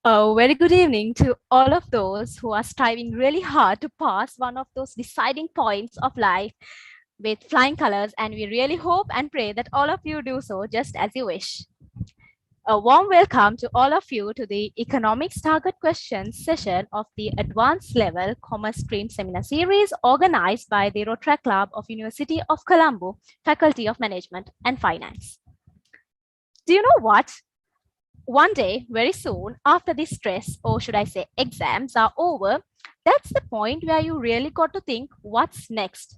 A very good evening to all of those who are striving really hard to pass one of those deciding points of life with flying colors, and we really hope and pray that all of you do so just as you wish. A warm welcome to all of you to the Economics Target Questions session of the Advanced Level Commerce Stream Seminar Series organized by the Rotary Club of University of Colombo, Faculty of Management and Finance. Do you know what? One day, very soon, after the stress, or should I say exams are over, that's the point where you really got to think what's next.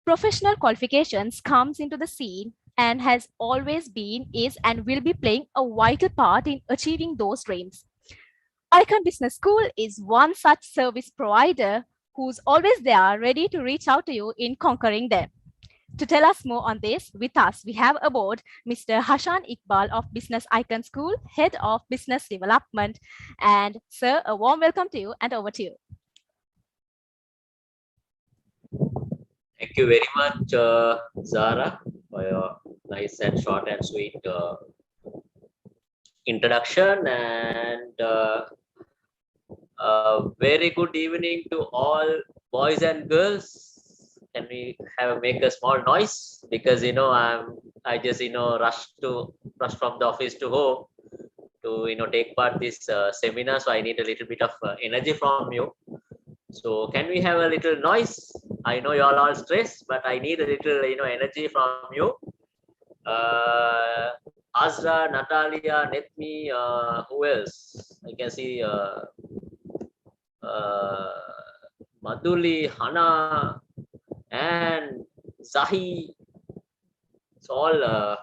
Professional qualifications comes into the scene and has always been, is, and will be playing a vital part in achieving those dreams. Icon Business School is one such service provider who's always there ready to reach out to you in conquering them. To tell us more on this, with us, we have aboard Mr. Hashan Iqbal of Business Icon School, Head of Business Development. And sir, a warm welcome to you and over to you. Thank you very much, Zara, for your nice and short and sweet introduction. And very good evening to all boys and girls. Can we make a small noise? Because I just rush from the office to home to take part this seminar. So I need a little bit of energy from you. So can we have a little noise? I know you all are stressed, but I need a little energy from you. Azra, Natalia, Netmi, who else? I can see Madhuli, Hana, and Zahi. It's all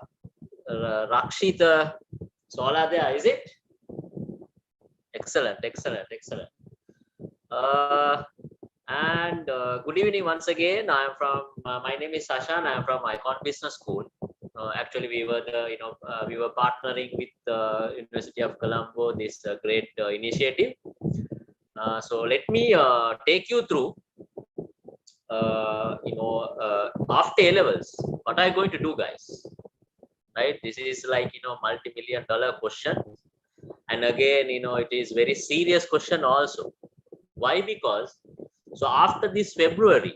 Rakshita. So all are there, is it? Excellent, excellent, excellent. And good evening once again. I am from. My name is Sashan. I am from Econ Business School. Actually, we were partnering with the University of Colombo this great initiative. So let me take you through. After A levels, what are you going to do, guys? Right? This is like multi-million-dollar question, and again, it is very serious question also. Why? Because so after this February,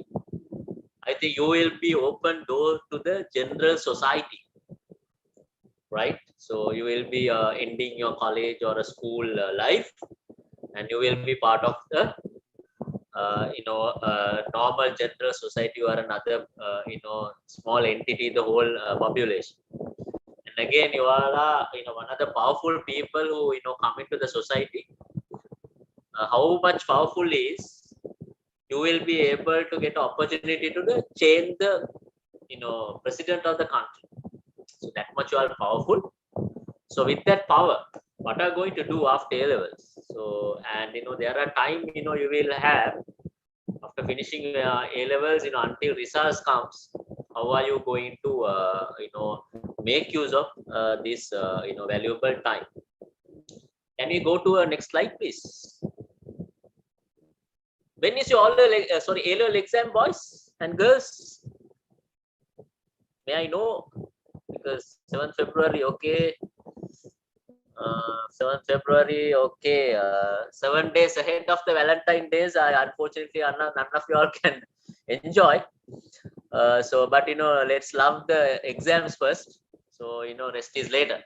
I think you will be open door to the general society, right? So you will be ending your college or a school life, and you will be part of the normal general society or another small entity, the whole population. And again, you are one of the powerful people who come into the society. How much powerful is you will be able to get opportunity to change the president of the country. So that much you are powerful. So with that power, what are you going to do after A levels? So and there are time you will have after finishing A levels until results comes. How are you going to make use of this valuable time? Can we go to a next slide, please? When is your A level exam, boys and girls? May I know? Because 7th February, okay. 7th February, okay. 7 days ahead of the Valentine days. Unfortunately, none of you all can enjoy. But let's love the exams first. So rest is later.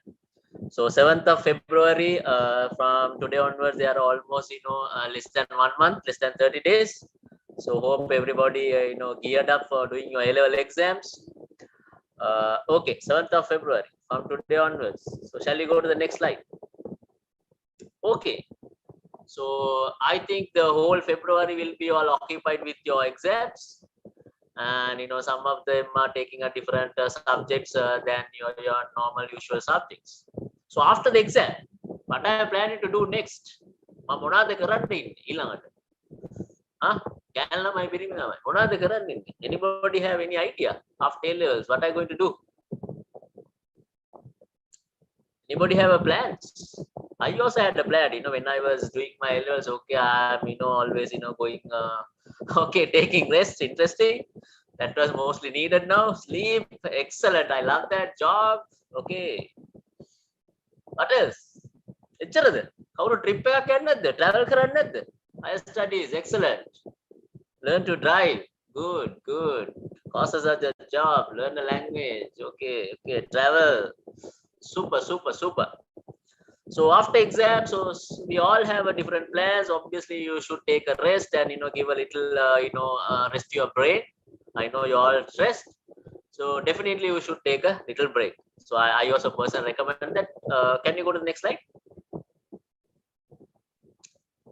So 7th of February, from today onwards, they are almost less than 1 month, less than 30 days. So hope everybody geared up for doing your A-level exams. Okay, 7th of February from today onwards. So shall we go to the next slide? Okay. So I think the whole February will be all occupied with your exams, and some of them are taking a different subjects than your normal usual subjects. So after the exam, what I am planning to do next? Anybody have any idea after A levels? What are you going to do? Anybody have a plan? I also had a plan, when I was doing my A levels. Okay, I'm always going okay, taking rest. Interesting. That was mostly needed now. Sleep, excellent. I love that job. Okay. What else? කවුරු trip එකක් යන්නේ නැද්ද? travel කරන්නේ නැද්ද? Higher studies, excellent. Learn to drive. Good, good. Courses are the job. Learn the language. Okay, okay. Travel. Super, super, super. So after exam, so we all have a different plans. Obviously, you should take a rest and give a little rest to your brain. I know you're all stressed, so definitely you should take a little break. So I also personally recommend that. Can you go to the next slide?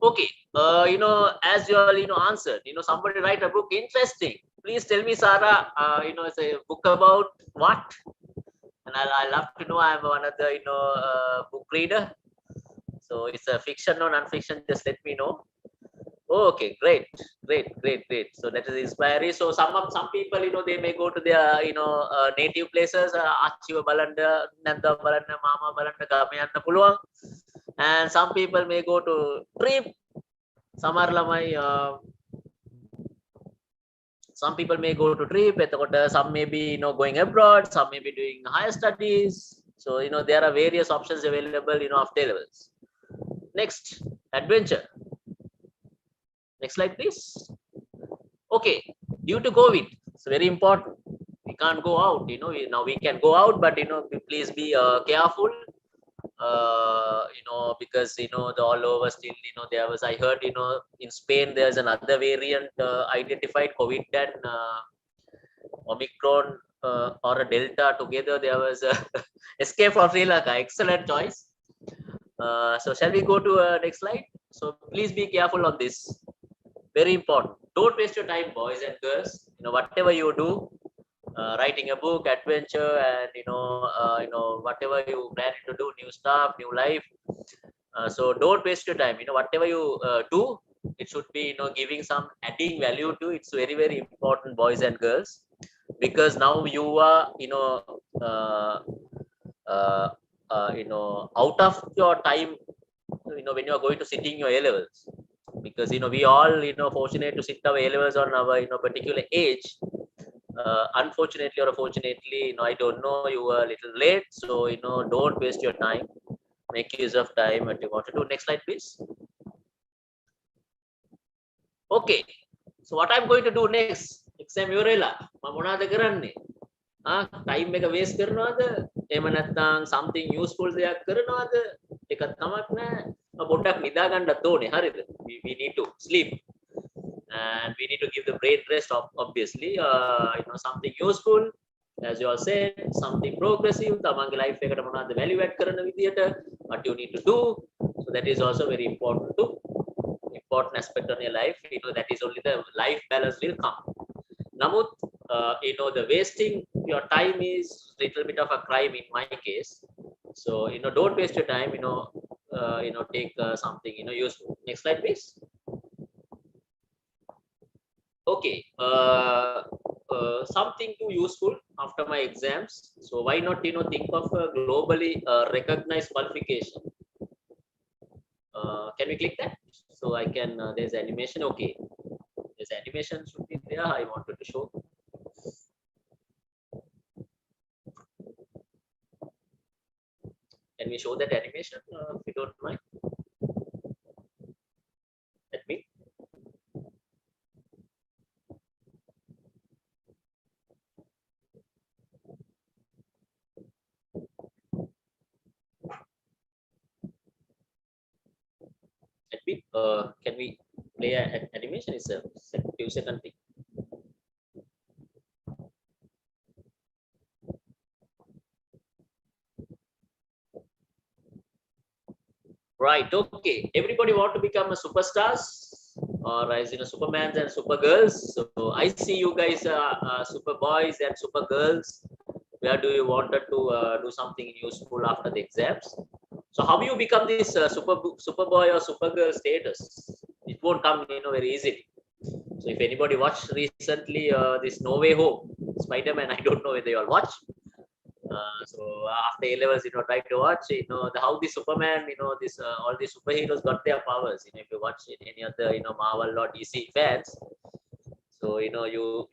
Okay. As you all answered, somebody write a book. Interesting. Please tell me, Sarah. It's a book about what? And I love to know. I'm one of the book reader. So it's a fiction or non-fiction. Just let me know. Okay, great, great, great, great. So that is inspiring. So some people, they may go to their native places. Achiwa balanda, nanda balanda, mama balanda, gamayanna puluwang. And some people may go to trip. Some people may go to trip. Some may be going abroad. Some may be doing higher studies. So there are various options available after levels. Next, adventure. Next slide, please. Okay, due to COVID, it's very important. We can't go out. Now we can go out, but please be careful. Because the all over still there was, I heard in Spain there's another variant identified, COVID and Omicron or a Delta together. There was a escape from Sri Lanka. Excellent choice. So shall we go to next slide? So please be careful on this. Very important. Don't waste your time, boys and girls. Whatever you do, writing a book, adventure, and whatever you plan to do, new stuff, new life. So don't waste your time. Whatever you do, it should be giving some adding value to. It's very, very important, boys and girls, because now you are out of your time. When you are going to sitting your A levels, because we all fortunate to sit our A levels on our particular age. Unfortunately or fortunately, I don't know, you were a little late. So don't waste your time. Make use of time what you want to do. Next slide, please. Okay, so what I'm going to do next, exam ඉවරලා මම මොනවද කරන්නේ? time එක waste කරනවද? එහෙම නැත්නම් something useful දෙයක් කරනවද? එකක් තමක් නැහැ. පොඩ්ඩක් නිදා ගන්නත් ඕනේ. හරිද? We need to sleep. And we need to give the brain rest, obviously. Something useful, as you all said, something progressive. තමන්ගේ life එකට මොනවද value add කරන විදියට, what you need to do. So that is also very important too. Important aspect on your life. That is only the life balance will come. Namuth, the wasting your time is little bit of a crime in my case. So don't waste your time. Take something useful. Next slide, please. Okay, something too useful after my exams. So why not think of a globally recognized qualification? Can we click that? So I can. There's animation. Okay, there's animation should be there. I wanted to show. Can we show that animation if you don't mind? Let me. Can we play an animation? It's a few second thing. Right. Okay. Everybody want to become a superstars or as Supermans and Supergirls. So I see you guys are super boys and super girls. Where do you wanted to do something useful after the exams? So how you become this super boy or super girl status? It won't come very easily. So if anybody watched recently this No Way Home Spider-Man, I don't know whether you all watch. So after A levels, try to watch how the Superman, this all the superheroes got their powers. If you watch any other Marvel or DC fans, so you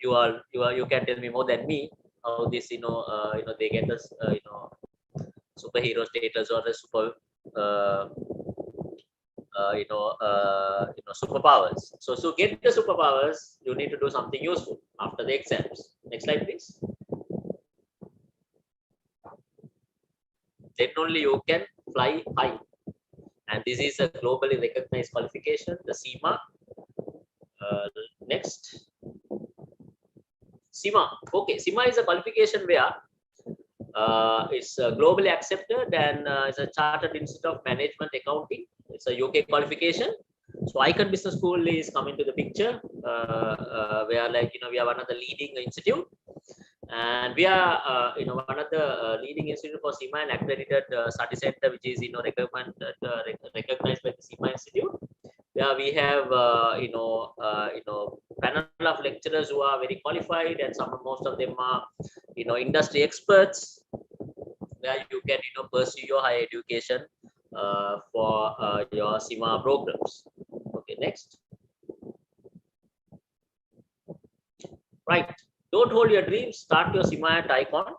can tell me more than me how this they get us superhero status or the super superpowers. So to get the superpowers, you need to do something useful after the exams. Next slide, please. Then only you can fly high. And this is a globally recognized qualification, the SEMA. Next. SEMA. Okay, SEMA is a qualification where it's globally accepted and it's a Chartered Institute of Management Accounting. It's a UK qualification. So Icon Business School is coming to the picture, where we are one of the leading institute, and we are one of the leading institute for SEMA and accredited study center, which is recognized by the SEMA Institute. Yeah, we have panel of lecturers who are very qualified, and most of them are industry experts, where you can pursue your higher education for your SEMA programs. Okay, next. Right. Don't hold your dreams. Start your SEMA at Icon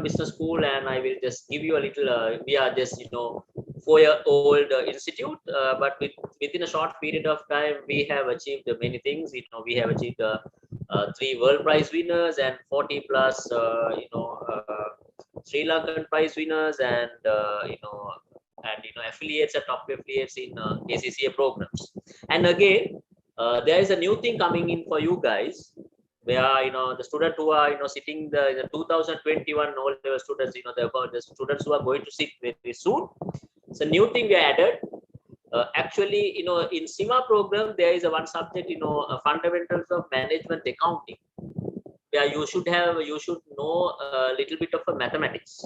Business School, and I will just give you a little. We are just 4-year-old institute, but within a short period of time, we have achieved many things. We have achieved 3 world prize winners and 40 plus Sri Lankan prize winners, and affiliates and top affiliates in ACCA programs. And again, there is a new thing coming in for you guys, where the student who are sitting the 2021 O-level students, the students who are going to sit very soon. It's a new thing we added. Actually, in SEMA program, there is a one subject, fundamentals of management accounting, where you should know a little bit of a mathematics.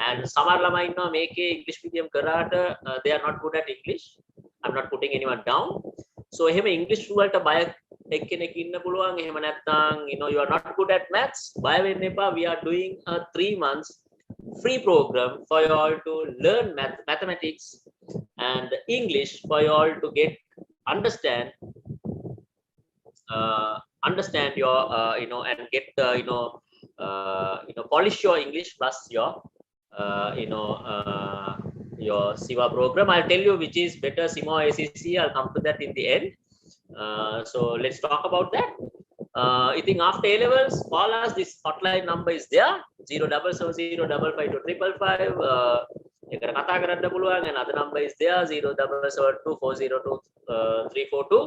And some are make English medium karata, they are not good at English. I'm not putting anyone down. So English වලට බය එක්කෙනෙක් ඉන්න පුළුවන්. එහෙම නැත්නම් you are not good at maths. බය වෙන්න එපා. We are doing a 3 months free program for you all to learn mathematics and English, for you all to get understand your and get polish your English plus your your SEMA program. I'll tell you which is better, SEMA or ACC. I'll come to that in the end. So let's talk about that. I think after A levels, call us. This hotline number is there, 000055255. කතා කරන්න පුළුවන්. Another number is there, 0772402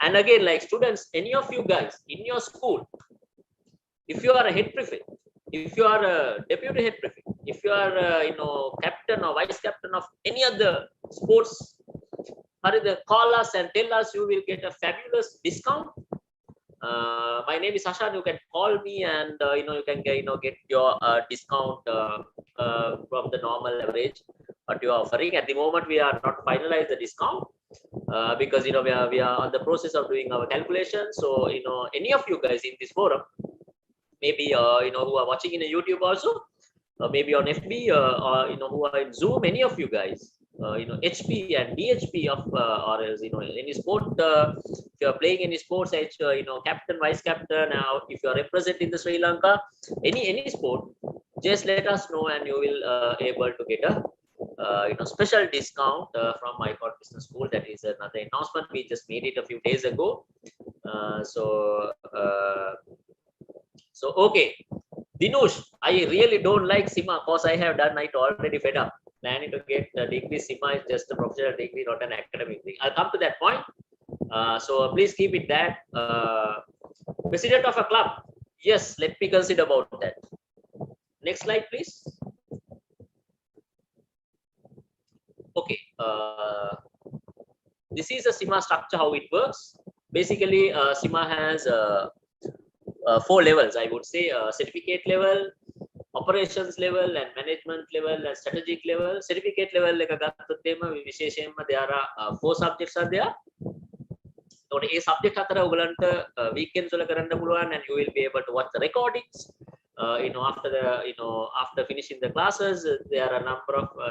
And again, like students, any of you guys in your school, if you are a head prefect, if you are a deputy head prefect, if you are captain or vice captain of any other sports, call us and tell us. You will get a fabulous discount. My name is Arshad. You can call me, and you can get your discount from the normal average what you are offering. At the moment, we are not finalized the discount because we are on the process of doing our calculation. So any of you guys in this forum, maybe who are watching in a YouTube also, maybe on FB, or who are in Zoom, any of you guys, HP and DHP of or else any sport, if you are playing any sports, captain, vice captain, if you are representing the Sri Lanka, any sport, just let us know, and you will able to get a special discount from Icon Business School. That is another announcement. We just made it a few days ago. So okay, Dinush, I really don't like SEMA because I have done it already, fed up. Planning to get the degree. SEMA is just a professional degree, not an academic thing. I'll come to that point. So please keep it that. President of a club. Yes, let me consider about that. Next slide, please. Okay. This is a SEMA structure, how it works. Basically, SEMA has 4 levels, I would say. Certificate level, operations level, and management level, and strategic level. Certificate level එක ගත්තොත් එම විශේෂයෙන්ම there are 4 subjects are there. So A subject අතර ඔයගලන්ට weekends වල කරන්න පුළුවන්, and you will be able to watch the recordings. After finishing the classes, there are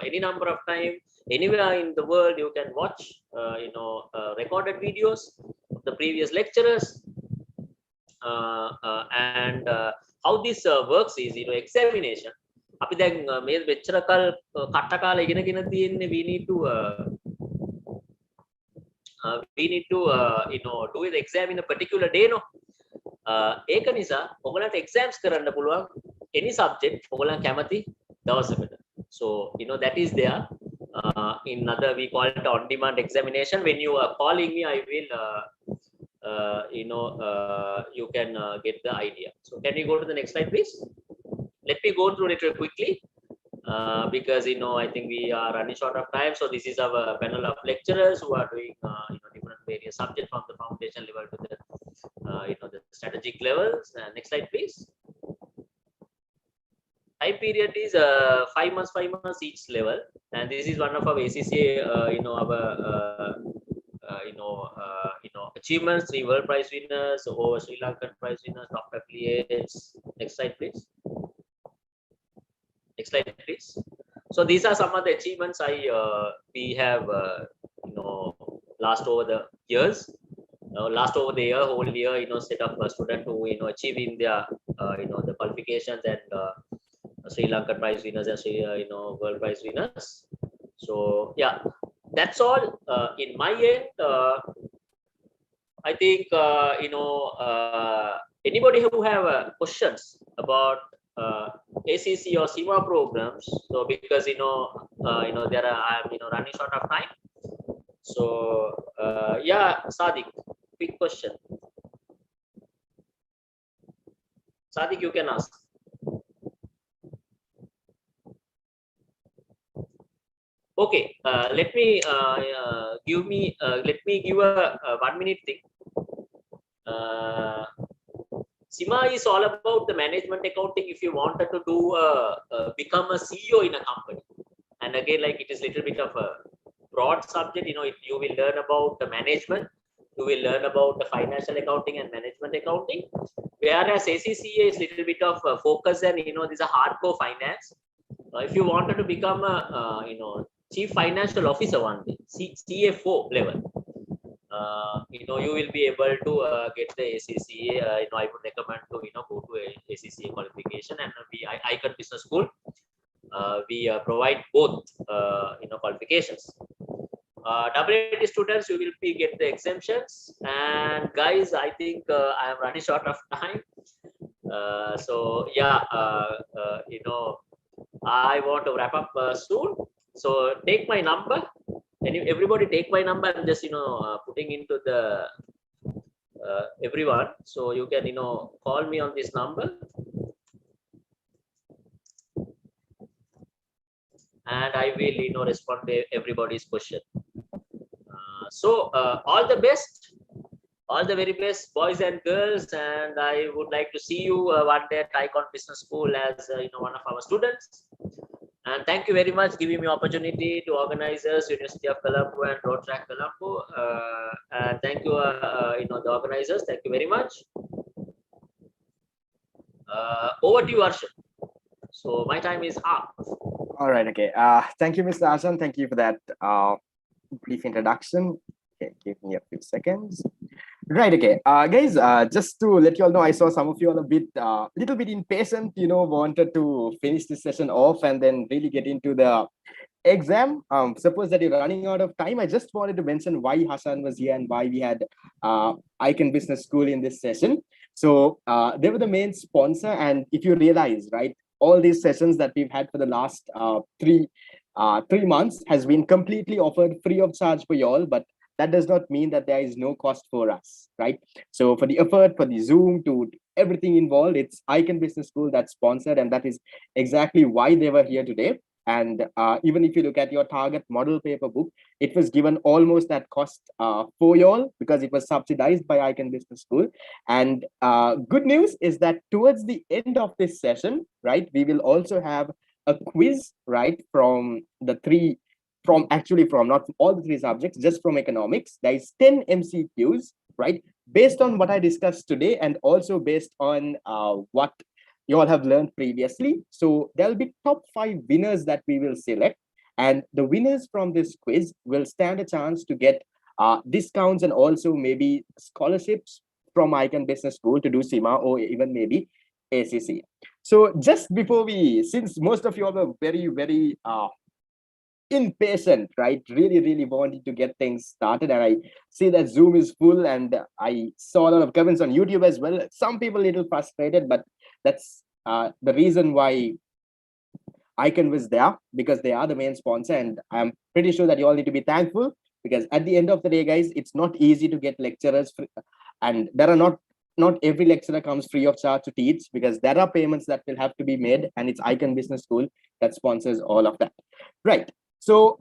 any number of time, anywhere in the world, you can watch recorded videos of the previous lecturers. And how this works is examination. අපි දැන් මේ මෙච්චර කල් කට්ට කාලා ඉගෙනගෙන තියෙන්නේ, we need to we need to do the exam in a particular day, no. ඒක නිසා ඔයගලන්ට exams කරන්න පුළුවන් any subject ඔයගලන් කැමති දවසකට. So that is there. In other, we call it on demand examination. When you are calling me, I will you can get the idea. So can we go to the next slide, please? Let me go through it quickly, because I think we are running short of time. So this is our panel of lecturers who are doing different various subjects from the foundation level to the the strategic levels. Next slide, please. Time period is 5 months each level, and this is one of our ACCA our achievements: 3 world prize winners, over Sri Lankan prize winners, top affiliates. Next slide, please. Next slide, please. So these are some of the achievements we have last over the years. Last over the whole year, set of students who achieving their the qualifications and Sri Lankan prize winners and world prize winners. So yeah, that's all in my end. I think anybody who have questions about ACC or CIMA programs. So because there are I'm running short of time. So yeah, Sadiq, quick question. Sadiq, you can ask. Okay, let me give a 1 minute thing. CIMA is all about the management accounting. If you wanted to do become a CEO in a company, and again, like, it is little bit of a broad subject. You will learn about the management, you will learn about the financial accounting and management accounting, whereas ACCA is little bit of focus and this is a hardcore finance. If you wanted to become a chief financial officer one day, CFO level, you will be able to get the ACCA. I would recommend to go to a ACCA qualification, and Icon Business School, we provide both qualifications. WAT students, you will be get the exemptions. And guys, I think I am running short of time. So yeah, I want to wrap up soon. So take my number, and everybody take my number. I'm just putting into the everyone, so you can call me on this number, and I will respond to everybody's question. So all the best, all the very best, boys and girls, and I would like to see you one day at Icon Business School as one of our students. And thank you very much giving me opportunity to organizers, University of Colombo and Road Colombo. And thank you, the organizers. Thank you very much. Over to you, Arshad. So my time is up. All right. Okay. Thank you, Mr. Arshad. Thank you for that brief introduction. Okay, give me a few seconds. Right. Okay. Guys, just to let you all know, I saw some of you all a little bit impatient, wanted to finish this session off and then really get into the exam. Suppose that you're running out of time, I just wanted to mention why Hassan was here and why we had Icon Business School in this session. So they were the main sponsor. And if you realize, right, all these sessions that we've had for the last 3 months has been completely offered free of charge for you all, but that does not mean that there is no cost for us, right? So for the effort, for the Zoom, to everything involved, it's Icon Business School that's sponsored, and that is exactly why they were here today. And even if you look at your target model paper book, it was given almost at cost for you all because it was subsidized by Icon Business School. And good news is that towards the end of this session, right, we will also have a quiz, right, from not all the 3 subjects, just from economics. There is 10 MCQs, right, based on what I discussed today and also based on what you all have learned previously. So there'll be top 5 winners that we will select, and the winners from this quiz will stand a chance to get discounts and also maybe scholarships from Icon Business School to do CIMA or even maybe ACC. So just before since most of you all are very impatient, right? Really, really wanting to get things started. And I see that Zoom is full, and I saw a lot of comments on YouTube as well. Some people a little frustrated, but that's the reason why Icon was there, because they are the main sponsor. And I'm pretty sure that you all need to be thankful, because at the end of the day, guys, it's not easy to get lecturers free, and there are not every lecturer comes free of charge to teach, because there are payments that will have to be made, and it's Icon Business School that sponsors all of that, right? So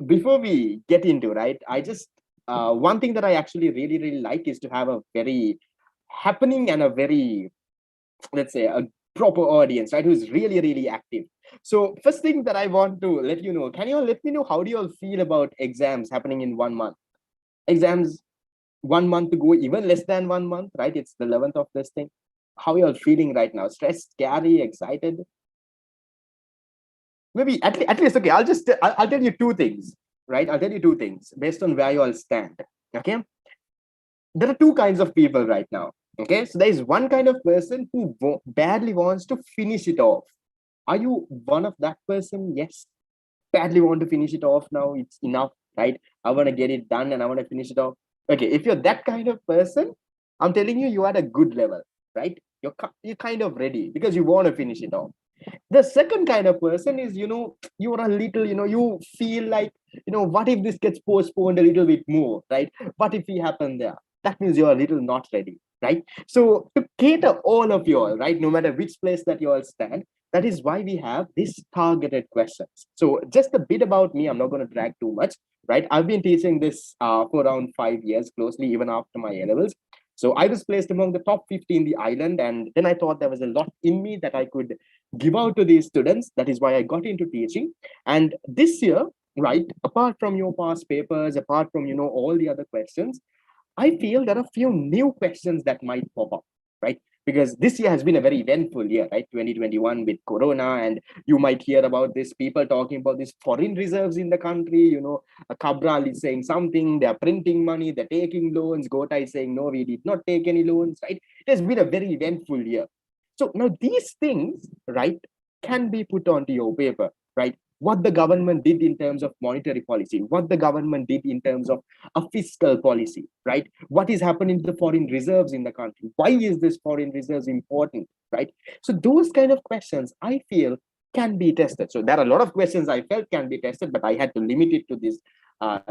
before we get into, right, I just one thing that I actually really, really like is to have a very happening and a very, let's say, a proper audience, right, who's really, really active. So first thing that I want to let you know, can you all let me know, how do you all feel about exams happening in 1 month? Exams 1 month to go, even less than 1 month, right? It's the 11th of this thing. How are you all feeling right now? Stressed, scary, excited? Maybe at least, okay, I'll tell you two things, right? I'll tell you two things based on where you all stand. Okay, there are two kinds of people right now. Okay, so there is one kind of person who badly wants to finish it off. Are you one of that person? Yes, badly want to finish it off now. It's enough, right? I want to get it done and I want to finish it off. Okay, if you're that kind of person, I'm telling you, you are at a good level, right? You're kind of ready because you want to finish it off. The second kind of person is, you are a little, you feel like, what if this gets postponed a little bit more, right? What if we happen there? That means you're a little not ready, right? So to cater all of you all, right, no matter which place that you all stand, that is why we have these targeted questions. So just a bit about me, I'm not going to drag too much, right? I've been teaching this for around 5 years closely, even after my A-levels. So I was placed among the top 50 in the island, and then I thought there was a lot in me that I could give out to these students. That is why I got into teaching. And this year, right, apart from your past papers, apart from, all the other questions, I feel there are a few new questions that might pop up, right? Because this year has been a very eventful year, right? 2021 with Corona, and you might hear about this, people talking about these foreign reserves in the country. Cabral is saying something, they're printing money, they're taking loans. Gota is saying, no, we did not take any loans, right? It has been a very eventful year. So now these things, right, can be put onto your paper, right? What the government did in terms of monetary policy, what the government did in terms of a fiscal policy, right? What is happening to the foreign reserves in the country? Why is this foreign reserves important, right? So those kind of questions, I feel, can be tested. So there are a lot of questions I felt can be tested, but I had to limit it to this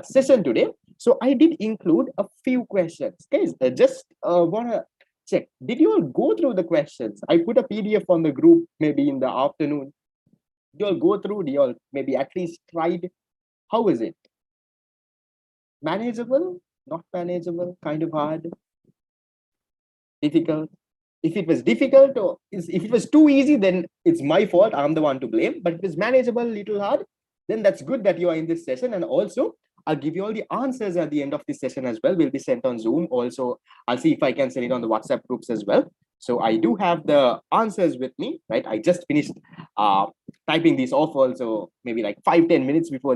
session today. So I did include a few questions. Guys, just want to check, did you all go through the questions? I put a PDF on the group maybe in the afternoon. Did you all go through? Did you all maybe at least tried? How is it? Manageable? Not manageable? Kind of hard? Difficult? If it was difficult, or if it was too easy, then it's my fault. I'm the one to blame. But if it's manageable, little hard, then that's good that you are in this session. And also, I'll give you all the answers at the end of this session as well. Will be sent on Zoom. Also, I'll see if I can send it on the WhatsApp groups as well. So I do have the answers with me, right? I just finished typing these off also, maybe like 5-10 minutes before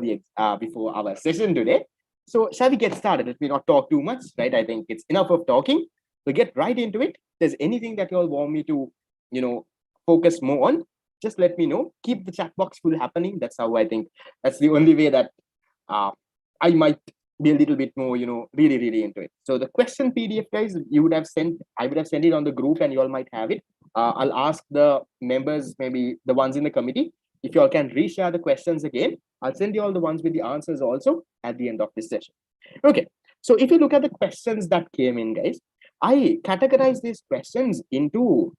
before our session today. So shall we get started? Let me not talk too much, right? I think it's enough of talking. So get right into it. If there's anything that you all want me to, focus more on, just let me know. Keep the chat box full happening. That's how I think that's the only way that I might be a little bit more, really, really into it. So the question PDF, guys, I would have sent it on the group and you all might have it. I'll ask the members, maybe the ones in the committee, if you all can reshare the questions again. I'll send you all the ones with the answers also at the end of this session. Okay, so if you look at the questions that came in, guys, I categorize these questions into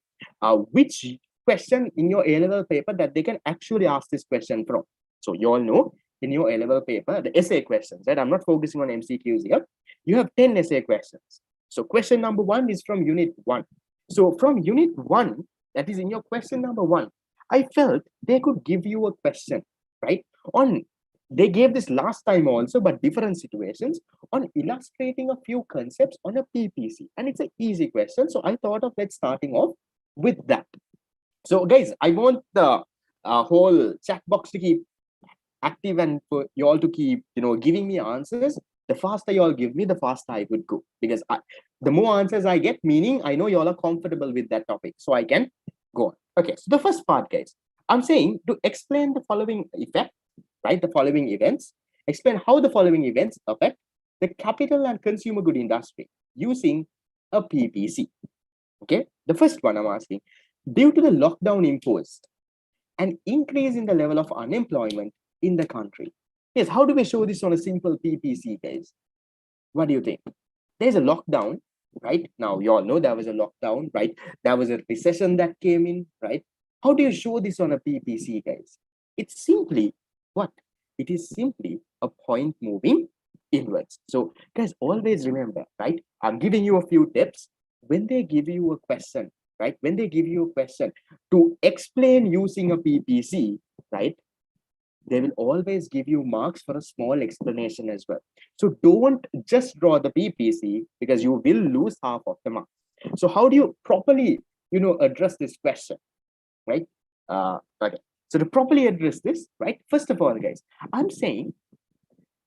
which question in your A-level paper that they can actually ask this question from. So you all know in your A-level paper, the essay questions, right? I'm not focusing on MCQs here. You have 10 essay questions. So question number 1 is from unit 1. So from unit 1, that is in your question number 1, I felt they could give you a question, right? They gave this last time also, but different situations, on illustrating a few concepts on a PPC. And it's an easy question. So I thought of let's starting off with that. So guys, I want the whole chat box to keep active and for you all to keep, giving me answers. The faster you all give me, the faster I would go. Because the more answers I get, meaning I know you all are comfortable with that topic. So I can go on. Okay, so the first part, guys, I'm saying to explain the following effect, right? The following events. Explain how the following events affect the capital and consumer good industry using a PPC. Okay, the first one I'm asking, due to the lockdown imposed, an increase in the level of unemployment in the country. Yes, how do we show this on a simple PPC, guys? What do you think? There's a lockdown, right? Now, you all know there was a lockdown, right? There was a recession that came in, right? How do you show this on a PPC, guys? It's simply what? It is simply a point moving inwards. So, guys, always remember, right? I'm giving you a few tips. When they give you a question, right? When they give you a question to explain using a PPC, right? They will always give you marks for a small explanation as well. So don't just draw the PPC because you will lose half of the mark. So how do you properly, address this question, right? Okay. So to properly address this, right? First of all, guys, I'm saying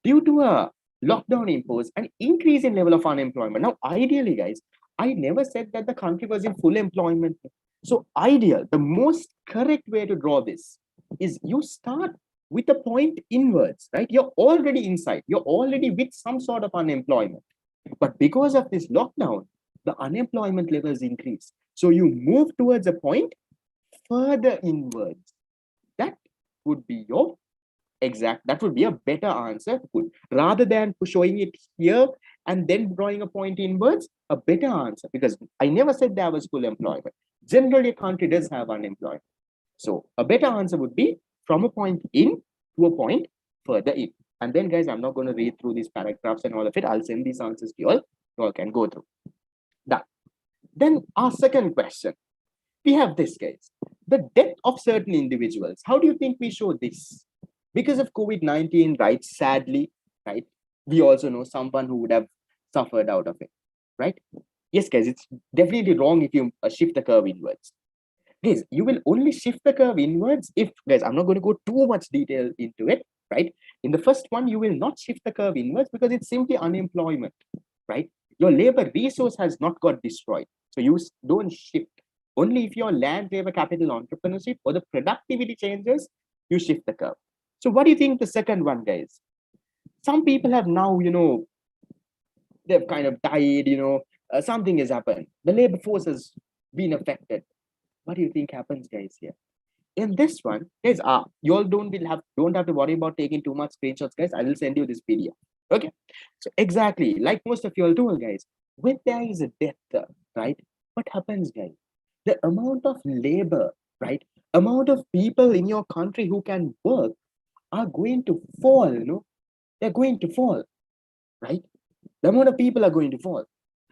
due to a lockdown imposed an increase in level of unemployment. Now, ideally, guys, I never said that the country was in full employment. So ideal, the most correct way to draw this is you start with a point inwards, right? You're already inside, you're already with some sort of unemployment. But because of this lockdown, the unemployment levels increase. So you move towards a point further inwards. That would be your that would be a better answer to put rather than showing it here and then drawing a point inwards. A better answer, because I never said there was full employment. Generally, a country does have unemployment. So a better answer would be from a point in to a point further in. And then, guys, I'm not going to read through these paragraphs and all of it. I'll send these answers to you all. You all can go through. Done. Then our second question. We have this, guys. The death of certain individuals. How do you think we show this? Because of COVID-19, right? Sadly, right? We also know someone who would have suffered out of it, right? Yes, guys, it's definitely wrong if you shift the curve inwards. Guys, you will only shift the curve inwards if, guys, I'm not going to go too much detail into it, right? In the first one, you will not shift the curve inwards because it's simply unemployment, right? Your labor resource has not got destroyed. So you don't shift. Only if your land, labor, capital, entrepreneurship, or the productivity changes, you shift the curve. So what do you think the second one, guys? Some people have now, they've kind of died, something has happened. The labor force has been affected. What do you think happens, guys, here? In this one, guys, you all don't have to worry about taking too much screenshots, guys. I will send you this video. Okay. So exactly, like most of you all do, guys, when there is a death, right? What happens, guys? The amount of labor, right? Amount of people in your country who can work are going to fall, they're going to fall, right? The amount of people are going to fall.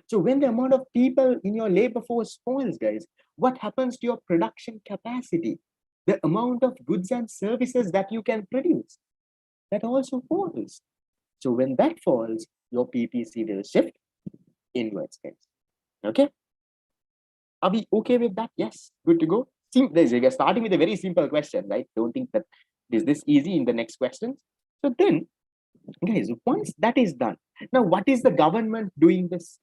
So when the amount of people in your labor force falls, guys, what happens to your production capacity? The amount of goods and services that you can produce, that also falls. So when that falls, your PPC will shift inwards, guys. Okay? Are we okay with that? Yes, good to go. We're starting with a very simple question, right? Don't think that is this easy in the next questions. So then, guys, once that is done, now what is the government doing this?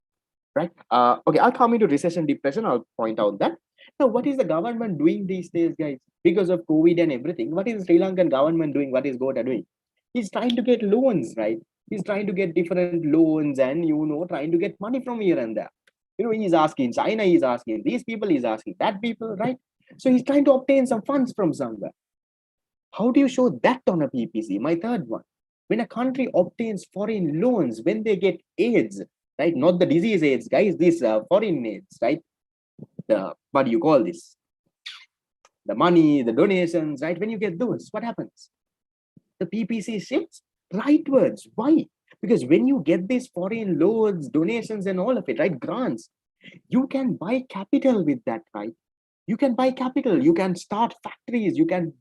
Right? Okay, I'll come into recession, depression. I'll point out that. Now, what is the government doing these days, guys? Because of COVID and everything, what is the Sri Lankan government doing? What is Gota doing? He's trying to get loans, right? He's trying to get different loans and, trying to get money from here and there. He's asking China, he's asking these people, he's asking that people, right? So he's trying to obtain some funds from somewhere. How do you show that on a PPC? My third one. When a country obtains foreign loans, when they get AIDS, right? Not the disease AIDS, guys, these foreign AIDS, right? What do you call this? The money, the donations, right? When you get those, what happens? The PPC shifts rightwards. Why? Because when you get these foreign loans, donations, and all of it, right? Grants, you can buy capital with that, right? You can buy capital, you can start factories, you can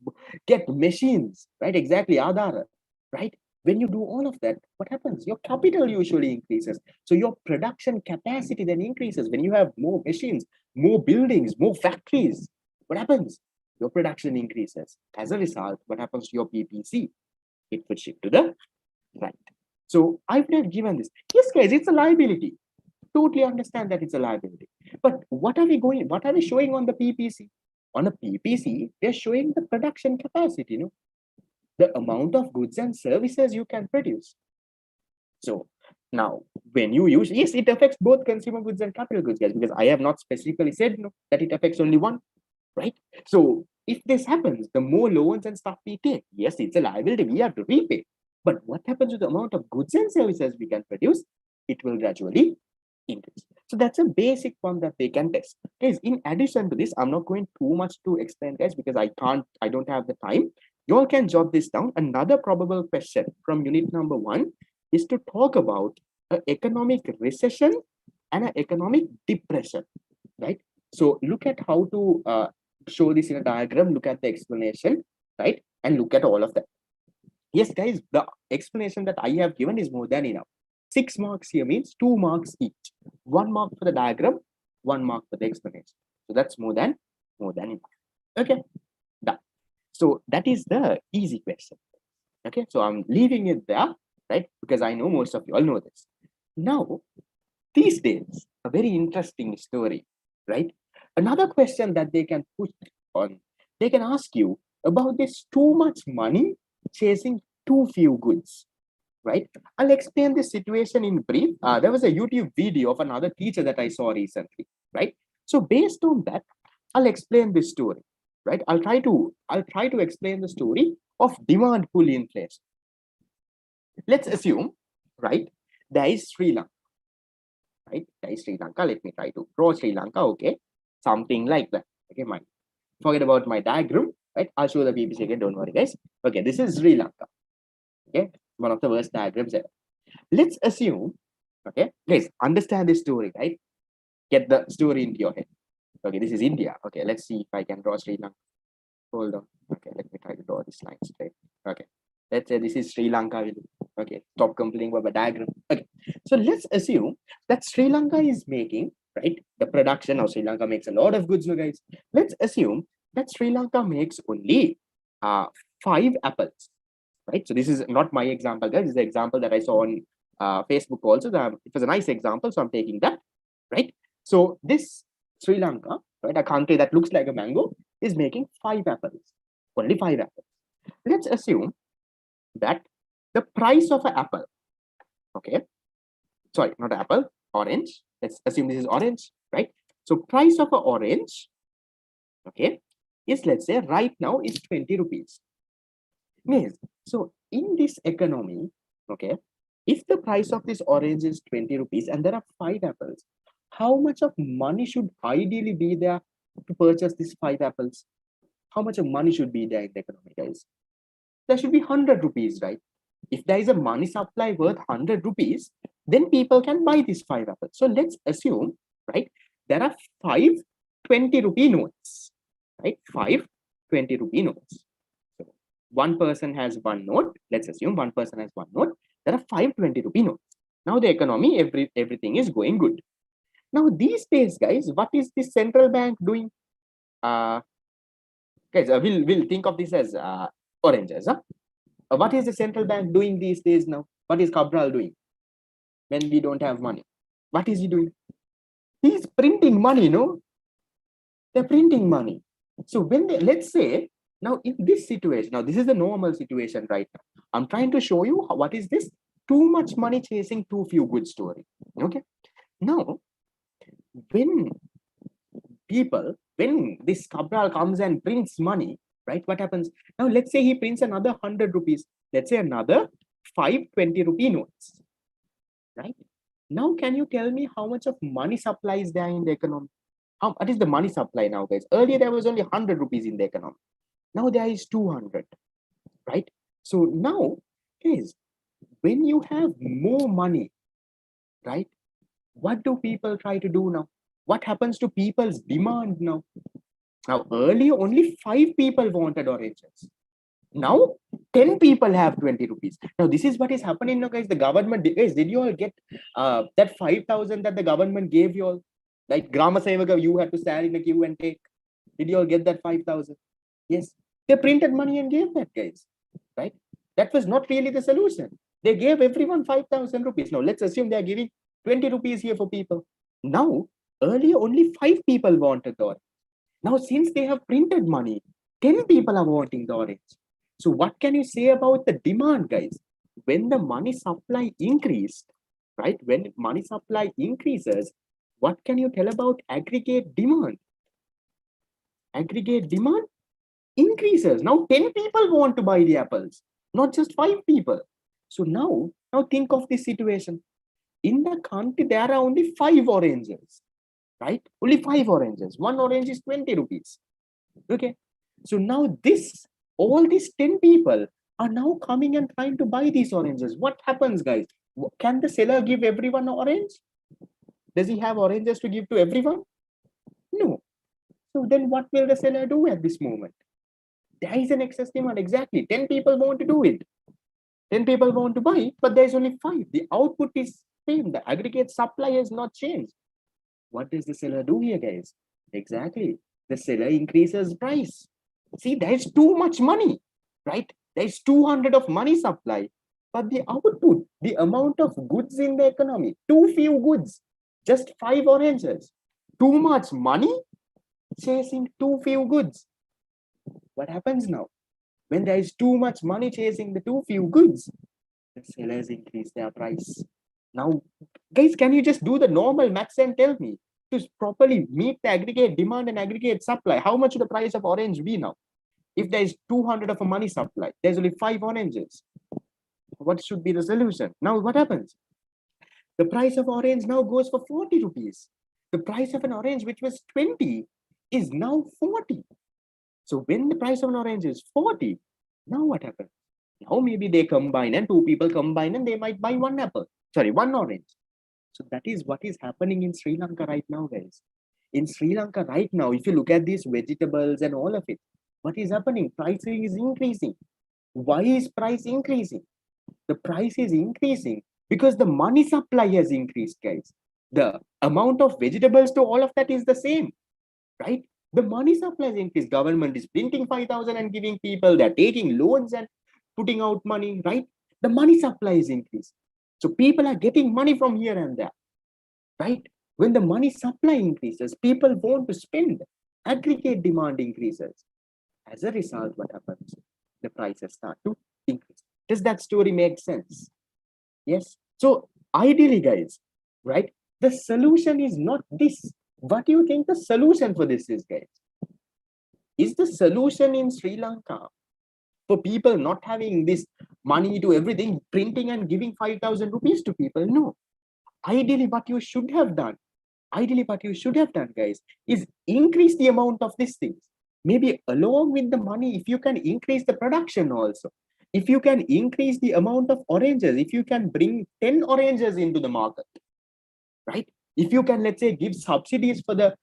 get machines, right? Exactly, Aadhar, right? When you do all of that, what happens? Your capital usually increases. So your production capacity then increases. When you have more machines, more buildings, more factories, what happens? Your production increases. As a result, what happens to your PPC? It would shift to the right. So I would have given this. Yes, guys, it's a liability. Totally understand that it's a liability. But what are we showing on the PPC? On a PPC, they're showing the production capacity, the amount of goods and services you can produce. So now, when you use, yes, it affects both consumer goods and capital goods, guys, because I have not specifically said no, that it affects only one, right? So if this happens, the more loans and stuff we take, yes, it's a liability we have to repay. But what happens with the amount of goods and services we can produce? It will gradually increase. So that's a basic one that they can test. Guys, in addition to this, I'm not going too much to explain, guys, because I don't have the time. You all can jot this down. Another probable question from unit number 1 is to talk about an economic recession and an economic depression, right? So look at how to show this in a diagram, look at the explanation, right? And look at all of that. Yes, guys, the explanation that I have given is more than enough. 6 marks here means 2 marks each. 1 mark for the diagram, 1 mark for the explanation. So that's more than enough. Okay, done. So that is the easy question. Okay, so I'm leaving it there, right? Because I know most of you all know this. Now, these days, a very interesting story, right? Another question that they can put on, they can ask you about this too much money chasing too few goods, right? I'll explain this situation in brief. There was a YouTube video of another teacher that I saw recently, right? So based on that, I'll explain this story, right? I'll try to explain the story of demand pull inflation. Let's assume, right, there is Sri Lanka, right? There is Sri Lanka. Let me try to draw Sri Lanka, okay? Something like that. Okay, forget about my diagram, right? I'll show the BBC again, don't worry, guys. Okay, this is Sri Lanka. Okay, one of the worst diagrams ever. Let's assume, okay, guys, understand this story, right? Get the story into your head. Okay, this is India. Okay, let's see if I can draw Sri Lanka. Hold on. Okay, let me try to draw this line straight. Okay, let's say this is Sri Lanka. Okay, stop complaining about the diagram. Okay, so let's assume that Sri Lanka is making, right, the production of Sri Lanka makes a lot of goods, no, guys. Let's assume that Sri Lanka makes only 5 apples, right? So this is not my example, guys. This is the example that I saw on Facebook also. It was a nice example, so I'm taking that, right? So this Sri Lanka, right, a country that looks like a mango, is making 5 apples, only 5 apples. Let's assume that the price of an apple, okay, sorry, not apple, orange. Let's assume this is orange, right? So price of an orange, okay, is, let's say right now is 20 rupees. Yes. So in this economy, okay, if the price of this orange is 20 rupees and there are 5 apples, how much of money should ideally be there to purchase these 5 apples? How much of money should be there in the economy, guys? There should be 100 rupees, right? If there is a money supply worth 100 rupees, then people can buy these 5 apples. So let's assume, right, there are 5 20 rupee notes, right? 5 20 rupee notes. So one person has 1 note. Let's assume one person has 1 note. There are 5 20 rupee notes. Now the economy, everything is going good. Now these days, guys, what is the central bank doing? Guys, we'll think of this as oranges. Huh? What is the central bank doing these days now? What is Cabral doing when we don't have money? What is he doing? He's printing money, no? They're printing money. So when they, let's say, now in this situation, now this is the normal situation right now. I'm trying to show you what is this too much money chasing too few good story. Okay. Now, when this Cabral comes and prints money, right? What happens? Now, let's say he prints another 100 rupees. Let's say another 5 20 rupee notes, right? Now, can you tell me how much of money supply is there in the economy? What is the money supply now, guys? Earlier, there was only 100 rupees in the economy. Now, there is 200, right? So now, guys, when you have more money, right? What do people try to do now? What happens to people's demand now? Now, earlier, only 5 people wanted oranges. Now, 10 people have 20 rupees. Now, this is what is happening now, guys. The government, guys, did you all get that 5,000 that the government gave you all? Like Grama Sevaka, you had to stand in the queue and take. Did you all get that 5,000? Yes. They printed money and gave that, guys. Right? That was not really the solution. They gave everyone 5,000 rupees. Now, let's assume they are giving 20 rupees here for people. Now, earlier, only 5 people wanted the orange. Now, since they have printed money, 10 people are wanting the orange. So what can you say about the demand, guys? When the money supply increased, right? When money supply increases, what can you tell about aggregate demand? Aggregate demand increases. Now 10 people want to buy the apples, not just 5 people. So now think of this situation. In the country, there are only 5 oranges, right? Only 5 oranges. One orange is 20 rupees. Okay. So now all these 10 people are now coming and trying to buy these oranges. What happens, guys? Can the seller give everyone an orange? Does he have oranges to give to everyone? No. So then what will the seller do at this moment? There is an excess demand. Exactly. 10 people want to do it. 10 people want to buy, but there's only 5. The output is same. The aggregate supply has not changed. What does the seller do here, guys? Exactly. The seller increases price. See, there's too much money, right? There's 200 of money supply, but the output, the amount of goods in the economy, too few goods, just 5 oranges. Too much money chasing too few goods. What happens now? When there is too much money chasing the too few goods, the sellers increase their price. Now, guys, can you just do the normal maths and tell me to properly meet the aggregate demand and aggregate supply? How much would the price of orange be now? If there is 200 of a money supply, there's only 5 oranges. What should be the solution? Now, what happens? The price of orange now goes for 40 rupees. The price of an orange, which was 20, is now 40. So when the price of an orange is 40, now what happens? Now maybe they combine and 2 people combine and they might buy 1 apple. Sorry, 1 orange. So that is what is happening in Sri Lanka right now, guys. In Sri Lanka right now, if you look at these vegetables and all of it, what is happening? Pricing is increasing. Why is price increasing? The price is increasing because the money supply has increased, guys. The amount of vegetables to all of that is the same, right? The money supply is increased. Government is printing 5,000 and giving people. They're taking loans and putting out money, right? The money supply is increased. So people are getting money from here and there, right? When the money supply increases, people want to spend. Aggregate demand increases. As a result, what happens? The prices start to increase. Does that story make sense? Yes. So ideally, guys, right? The solution is not this. What do you think the solution for this is, guys? Is the solution in Sri Lanka for people not having this money to everything, printing and giving 5,000 rupees to people? No. Ideally, what you should have done, guys, is increase the amount of these things. Maybe along with the money, if you can increase the production also, if you can increase the amount of oranges, if you can bring 10 oranges into the market, right? If you can, let's say, give subsidies for the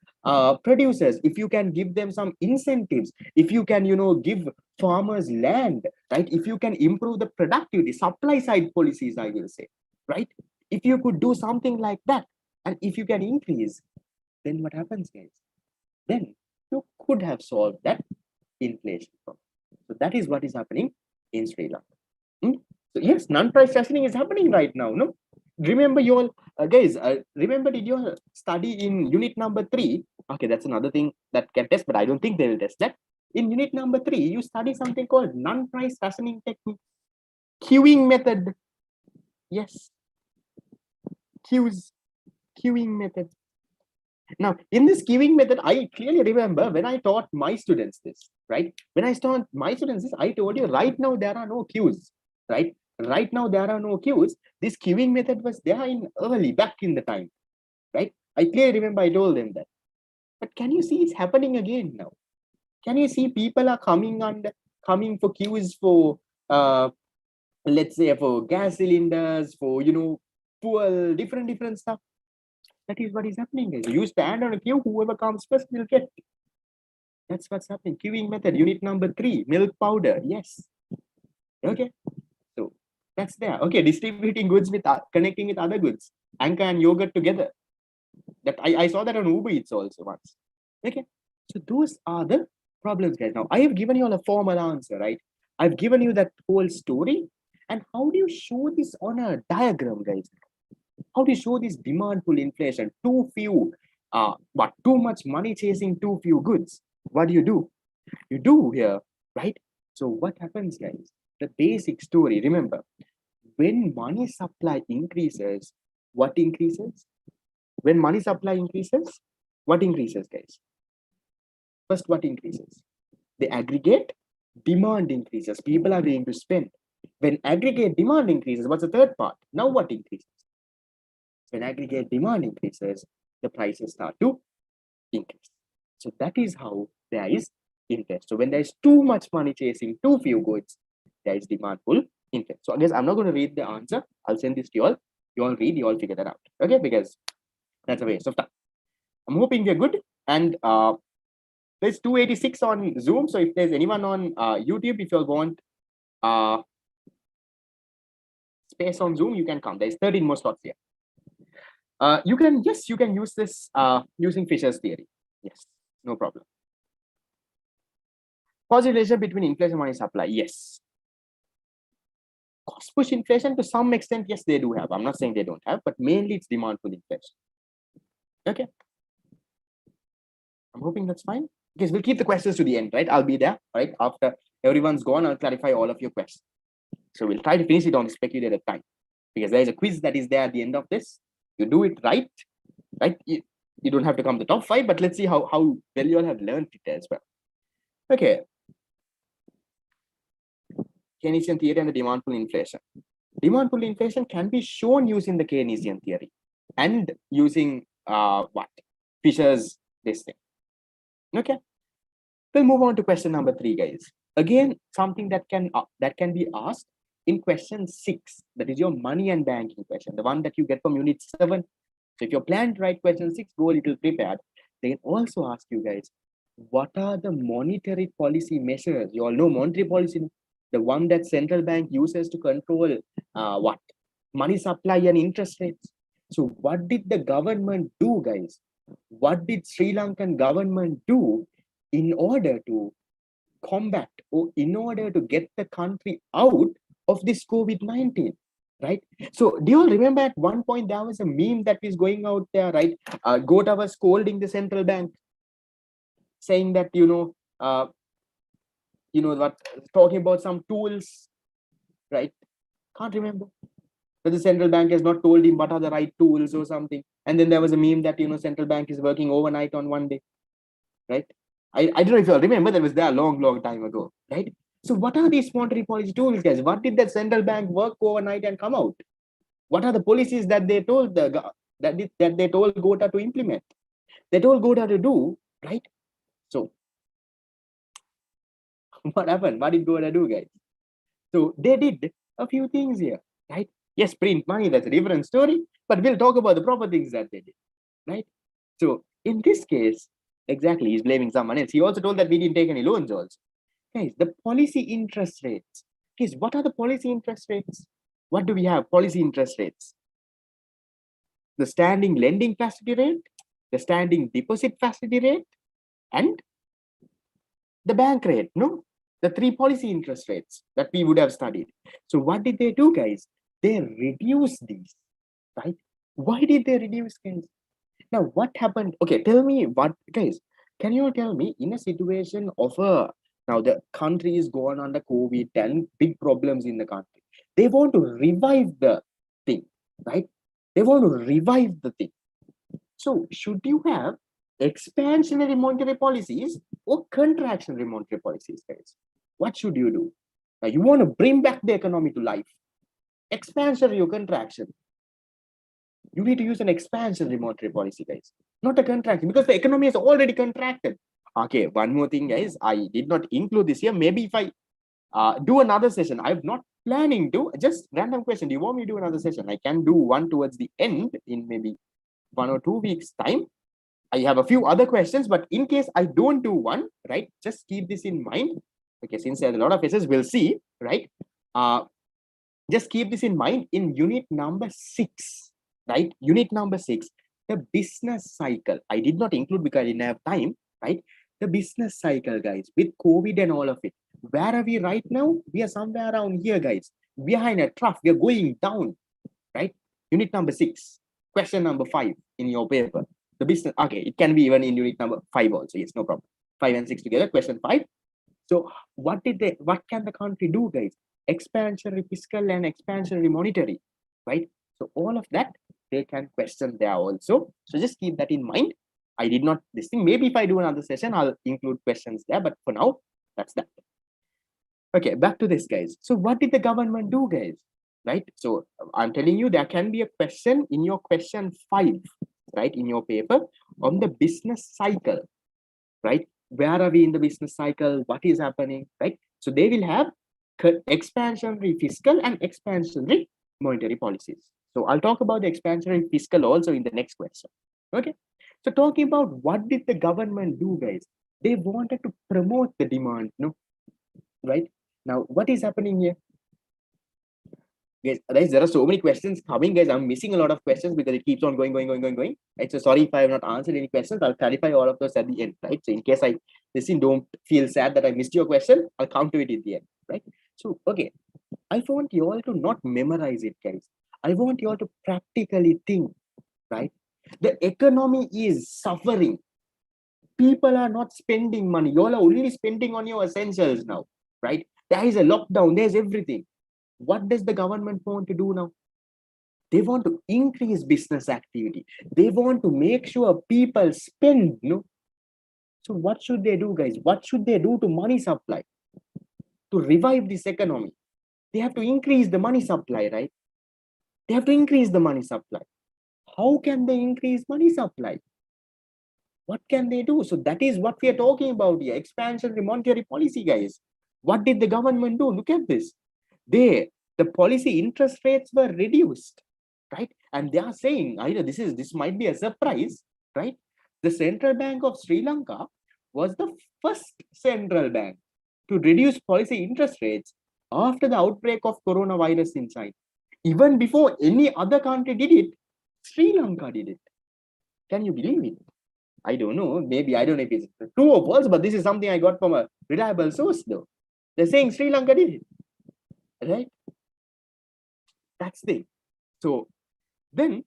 producers, if you can give them some incentives, if you can, give farmers land, right? If you can improve the productivity, supply side policies, I will say, right? If you could do something like that, and if you can increase, then what happens, guys? Then you could have solved that inflation problem. So that is what is happening in Sri Lanka. So yes, non-price rationing is happening right now. No, remember you all, guys. Remember, did you all study in unit number 3? Okay, that's another thing that can test, but I don't think they will test that. In unit number 3, you study something called non-price rationing technique, queuing method. Yes, queuing method. Now, in this queuing method, I clearly remember when I taught my students this, right? When I taught my students this, I told you right now there are no queues, right? Right now there are no queues. This queuing method was there in early, back in the time, right? I clearly remember I told them that. But can you see it's happening again now? Can you see people are coming for queues for, let's say, for gas cylinders, for, fuel, different stuff. That is what is happening, guys. You stand on a queue, whoever comes first will get. That's what's happening. Queuing method, unit number 3, milk powder. Yes. Okay. So that's there. Okay, distributing goods with connecting with other goods. Anchor and yogurt together. That I saw that on Uber Eats also once. Okay. So those are the problems, guys. Now I have given you all a formal answer, right? I've given you that whole story. And how do you show this on a diagram, guys? How do you show this demand pull inflation? Too few, but too much money chasing too few goods. What do? You do here, right? So what happens, guys? The basic story, remember, when money supply increases, what increases? When money supply increases, what increases, guys? First, what increases? The aggregate demand increases. People are willing to spend. When aggregate demand increases, what's the third part? Now what increases? When aggregate demand increases, the prices start to increase. So that is how there is interest. So when there is too much money chasing too few goods, there is demand pull interest. So I guess I'm not going to read the answer. I'll send this to you all. You all read, you all figure that out. Okay, because that's a waste of time. I'm hoping we're good. And there's 286 on Zoom. So if there's anyone on YouTube, if you all want space on Zoom, you can come. There's 13 more slots here. You can use this using Fisher's theory. Yes, no problem. Causal relation between inflation and money supply. Yes. Cost push inflation to some extent, yes, they do have. I'm not saying they don't have, but mainly it's demand pull inflation. Okay. I'm hoping that's fine. Because we'll keep the questions to the end, right? I'll be there, right? After everyone's gone, I'll clarify all of your questions. So we'll try to finish it on the speculated time. Because there is a quiz that is there at the end of this. You do it right? You don't have to come to the top 5, but let's see how well you all have learned it as well. Okay. Keynesian theory and the demand pull inflation. Demand pull inflation can be shown using the Keynesian theory and using what? Fisher's this thing. Okay. We'll move on to question number 3, guys. Again, something that can be asked in question 6. That is your money and banking question, the one that you get from unit 7. So if you're planning to write question 6, go a little prepared. They can also ask you guys, what are the monetary policy measures? You all know monetary policy, the one that central bank uses to control what? Money supply and interest rates. So what did the government do, guys? What did Sri Lankan government do in order to combat or in order to get the country out of this COVID-19? Right? So do you all remember at one point there was a meme that was going out there, right? Gota was scolding the central bank, saying that, what, talking about some tools, right? Can't remember. But the central bank has not told him what are the right tools or something. And then there was a meme that, central bank is working overnight on one day, right? I don't know if you all remember, that was there a long time ago, right? So what are these monetary policy tools, guys? What did the central bank work overnight and come out? What are the policies that they told that they told Gota to implement? They told Gota to do, right? So what happened? What did Gota do, guys? So they did a few things here, right? Yes, print money, that's a different story, but we'll talk about the proper things that they did, right? So in this case, exactly, he's blaming someone else. He also told that we didn't take any loans also. Guys, the policy interest rates. Guys, what are the policy interest rates? What do we have? Policy interest rates. The standing lending facility rate, the standing deposit facility rate, and the bank rate, no? The 3 policy interest rates that we would have studied. So what did they do, guys? They reduced these, right? Why did they reduce, guys? Now, what happened? Okay, tell me what, guys, can you tell me in a situation of now the country is gone under COVID and big problems in the country. They want to revive the thing, right? They want to revive the thing. So should you have expansionary monetary policies or contractionary monetary policies, guys? What should you do? Now you want to bring back the economy to life. Expansionary or contraction? You need to use an expansionary monetary policy, guys, not a contraction, because the economy is already contracted. Okay, one more thing, guys. I did not include this here. Maybe if I do another session, I'm not planning to. Just random question. Do you want me to do another session? I can do one towards the end in maybe 1 or 2 weeks time. I have a few other questions, but in case I don't do one, right, just keep this in mind. Okay, since there's a lot of essays, we'll see, right? Just keep this in mind in unit number 6, right? Unit number 6, the business cycle. I did not include because I didn't have time, right? The business cycle, guys, with COVID and all of it. Where are we right now? We are somewhere around here, guys. Behind a trough, we are going down, right? Unit number 6, question number 5 in your paper. The business, okay, it can be even in unit number 5 also. Yes, no problem. 5 and 6 together, question 5. So what can the country do, guys? Expansionary fiscal and expansionary monetary, right? So all of that they can question there also. So just keep that in mind. I did not this thing. Maybe if I do another session, I'll include questions there. But for now, that's that. Okay, back to this, guys. So what did the government do, guys? Right? So I'm telling you, there can be a question in your question 5, right, in your paper on the business cycle, right? Where are we in the business cycle? What is happening, right? So they will have expansionary fiscal and expansionary monetary policies. So I'll talk about the expansionary fiscal also in the next question. Okay. So talking about what did the government do, guys? They wanted to promote the demand, no? Right? Now, what is happening here? Guys, there are so many questions coming, guys. I'm missing a lot of questions because it keeps on going. Right. So sorry if I have not answered any questions. I'll clarify all of those at the end, right? So in case I listen, don't feel sad that I missed your question. I'll come to it at the end, right? So okay, I want you all to not memorize it, guys. I want you all to practically think, right? The economy is suffering. People are not spending money. You all are only spending on your essentials now, right? There is a lockdown. There's everything. What does the government want to do now? They want to increase business activity. They want to make sure people spend, no? So what should they do, guys? What should they do to money supply? To revive this economy, they have to increase the money supply, right? They have to increase the money supply. How can they increase money supply? What can they do? So that is what we are talking about here. Expansionary monetary policy, guys. What did the government do? Look at this. The policy interest rates were reduced, right? And they are saying, either this might be a surprise, right? The Central Bank of Sri Lanka was the first central bank to reduce policy interest rates after the outbreak of coronavirus in China. Even before any other country did it, Sri Lanka did it. Can you believe it? I don't know. Maybe I don't know if it's true or false, but this is something I got from a reliable source, though. They're saying Sri Lanka did it, right? That's the thing. So then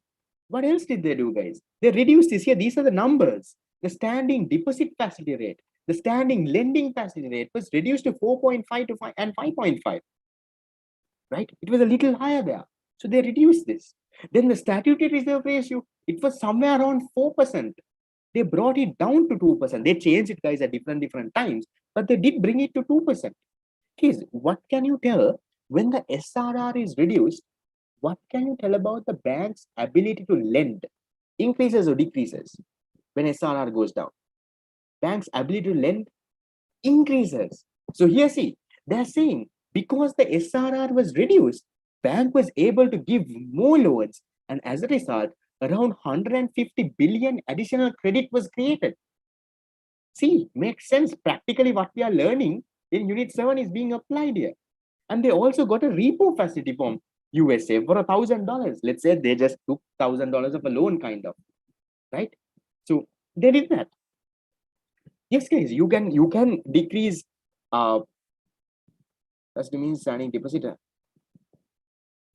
what else did they do, guys? They reduced this here. These are the numbers. The standing deposit facility rate, the standing lending facility rate was reduced to 4.5 to 5 and 5.5. Right? It was a little higher there. So they reduced this. Then the statutory reserve ratio, it was somewhere around 4%. They brought it down to 2%. They changed it, guys, at different times, but they did bring it to 2%. Guys, what can you tell when the SRR is reduced? What can you tell about the bank's ability to lend? Increases or decreases when SRR goes down? Bank's ability to lend increases. So here, see, they're saying because the SRR was reduced, bank was able to give more loans, and as a result, around 150 billion additional credit was created. See, makes sense. Practically what we are learning in Unit 7 is being applied here. And they also got a repo facility from USA for $1,000. Let's say they just took $1,000 of a loan, kind of, right? So they did that. Yes, guys, you can decrease that's means standing deposit.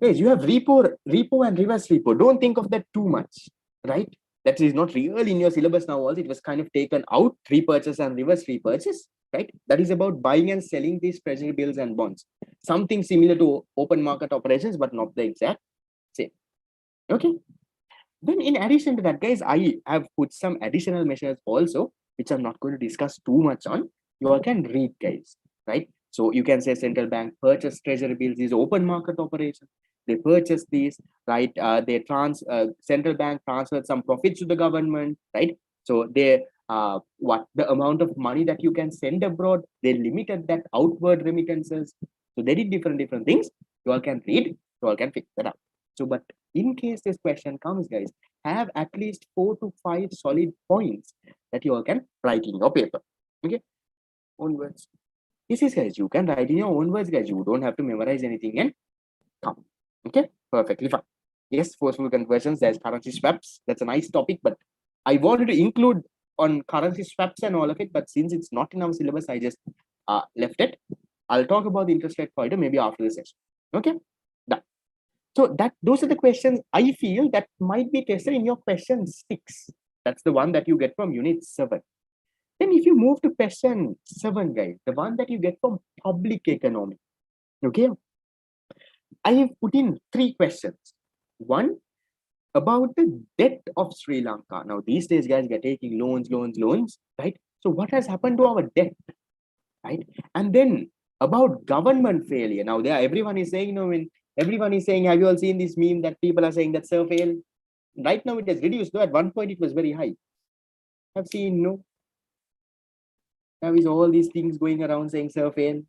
Guys, you have repo and reverse repo. Don't think of that too much, right? That is not real in your syllabus now. Also, it was kind of taken out, repurchase and reverse repurchase, right? That is about buying and selling these treasury bills and bonds. Something similar to open market operations, but not the exact same. Okay. Then in addition to that, guys, I have put some additional measures also, which I'm not going to discuss too much on. You all can read, guys, right? So you can say central bank purchase treasury bills, these open market operations. They purchase these, right? Central bank transferred some profits to the government, right? So they what the amount of money that you can send abroad, they limited that outward remittances. So they did different things. You all can read, you all can fix that up. So, but in case this question comes, guys, have at least 4 to 5 solid points that you all can write in your paper. Okay, own words. This is, guys, you can write in your own words, guys. You don't have to memorize anything and come. Okay, perfectly fine. Yes, forceful conversions, there's currency swaps. That's a nice topic, but I wanted to include on currency swaps and all of it, but since it's not in our syllabus, I just left it. I'll talk about the interest rate corridor maybe after the session. Okay, done. So those are the questions I feel that might be tested in your question 6. That's the one that you get from Unit 7. Then if you move to question 7, guys, the one that you get from public economy, okay, I have put in 3 questions. One, about the debt of Sri Lanka. Now, these days, guys, we are taking loans, right? So what has happened to our debt, right? And then about government failure. Now, there everyone is saying, when everyone is saying, have you all seen this meme that people are saying that Sir failed? Right now, it has reduced. Though at one point, it was very high. I've seen, now is all these things going around saying Sir failed,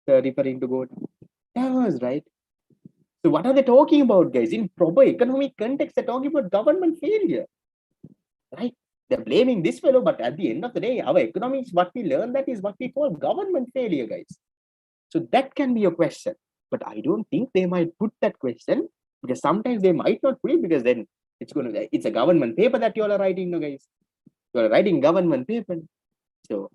referring to God. That was right. So what are they talking about, guys? In proper economic context, they're talking about government failure, right? They're blaming this fellow, but at the end of the day, our economics, what we learn, that is what we call government failure, guys. So that can be a question, but I don't think they might put that question, because sometimes they might not put it, because then it's a government paper that you all are writing, guys. You are writing government paper, so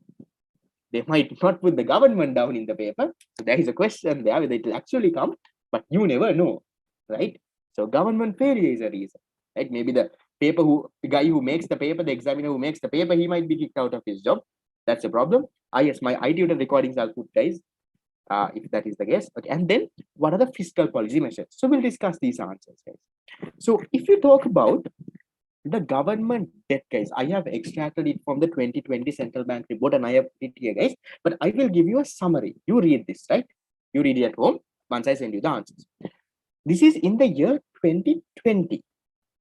they might not put the government down in the paper. So there is a question there whether it will actually come, but you never know, right? So government failure is a reason, right? Maybe the guy who makes the paper, the examiner who makes the paper, he might be kicked out of his job. That's a problem. Yes, my IT recordings I'll put, guys, if that is the case. Okay, and then what are the fiscal policy measures? So we'll discuss these answers, guys. So if you talk about the government debt, guys, I have extracted it from the 2020 central bank report and I have put it here, guys, but I will give you a summary. You read this, right? You read it at home once I send you the answers. This is in the year 2020.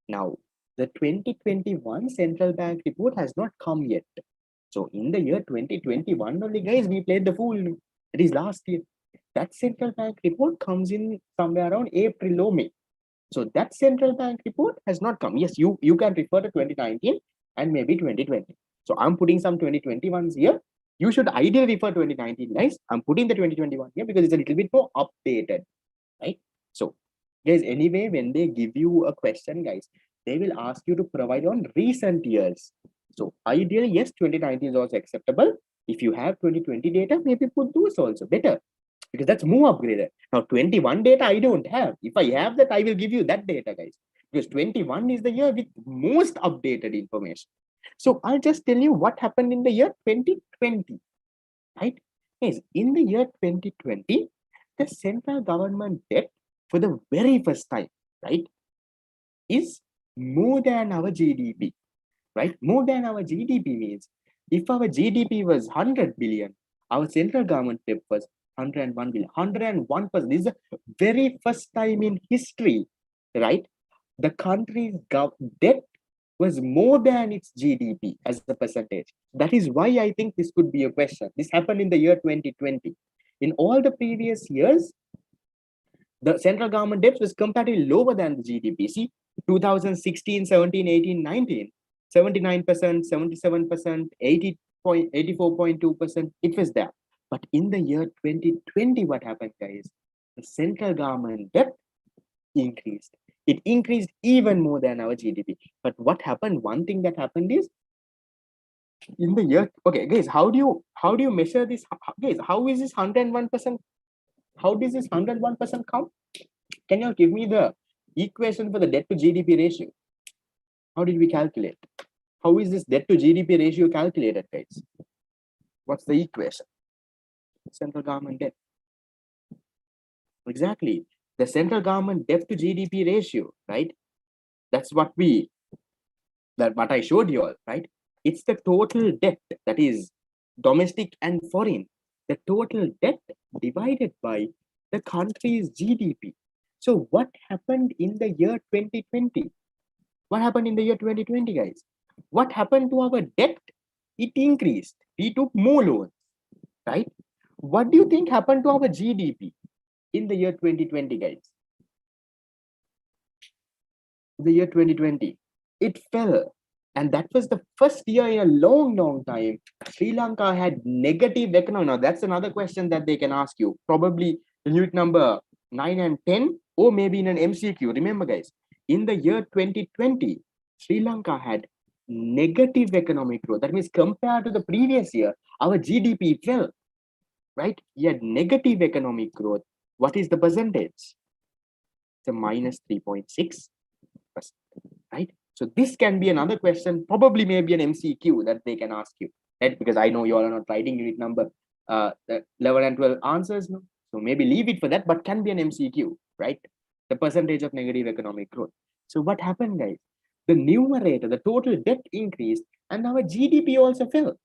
Now, the 2021 central bank report has not come yet. So in the year 2021 only, guys, we played the fool. It is last year. That central bank report comes in somewhere around April or May. So that central bank report has not come. Yes, you can refer to 2019 and maybe 2020. So I'm putting some 2021s here. You should ideally refer 2019, guys. I'm putting the 2021 here because it's a little bit more updated, right? So, guys, anyway, when they give you a question, guys, they will ask you to provide on recent years. So ideally, yes, 2019 is also acceptable. If you have 2020 data, maybe put those also better, because that's more upgraded. Now, 21 data I don't have. If I have that, I will give you that data, guys, because 21 is the year with most updated information. So I'll just tell you what happened in the year 2020, right? Yes, in the year 2020, the central government debt for the very first time, right, is more than our GDP, right? More than our GDP means if our GDP was 100 billion, our central government debt was 101 billion. 101%. This is the very first time in history, right? The country's debt was more than its GDP as a percentage. That is why I think this could be a question. This happened in the year 2020. In all the previous years, the central government debt was comparatively lower than the GDP. See, 2016, 17, 18, 19, 79%, 77%, 84.2%, it was there. But in the year 2020, what happened, guys? The central government debt increased. It increased even more than our GDP. But what happened? One thing that happened is in the year, okay, guys, how do you measure this? Guys, how is this 101%? How does this 101% come? Can you give me the equation for the debt to GDP ratio? How did we calculate? How is this debt to GDP ratio calculated, guys? What's the equation? Central government debt. Exactly. The central government debt to GDP ratio, right? That's what I showed you all, right? It's the total debt, that is domestic and foreign. The total debt divided by the country's GDP. So what happened in the year 2020? What happened in the year 2020, guys? What happened to our debt? It increased. We took more loans, right? What do you think happened to our GDP in the year 2020, guys? The year 2020, it fell. And that was the first year in a long, long time Sri Lanka had negative economy. Now, that's another question that they can ask you. Probably unit number 9 and 10, or maybe in an MCQ. Remember, guys, in the year 2020, Sri Lanka had negative economic growth. That means compared to the previous year, our GDP fell, right? We had negative economic growth. What is the percentage? It's a minus 3.6%, right? So this can be another question, probably maybe an MCQ that they can ask you. right? Because I know you all are not writing unit number 11 and 12 answers, no? So maybe leave it for that, but can be an MCQ, right? The percentage of negative economic growth. So what happened, guys? The numerator, the total debt increased, and our GDP also fell,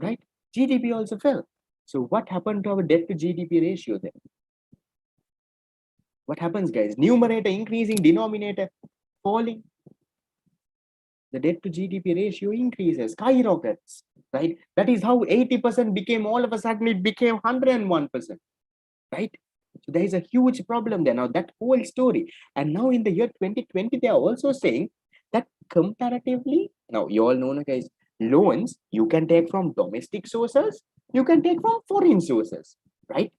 right? GDP also fell. So what happened to our debt to GDP ratio then? What happens, guys? Numerator increasing, denominator falling. The debt to GDP ratio increases, skyrockets, right? That is how 80% became, all of a sudden it became 101%, right? So there is a huge problem there. Now that whole story. And now in the year 2020, they are also saying that comparatively, now you all know, guys, loans you can take from domestic sources, you can take from foreign sources, right?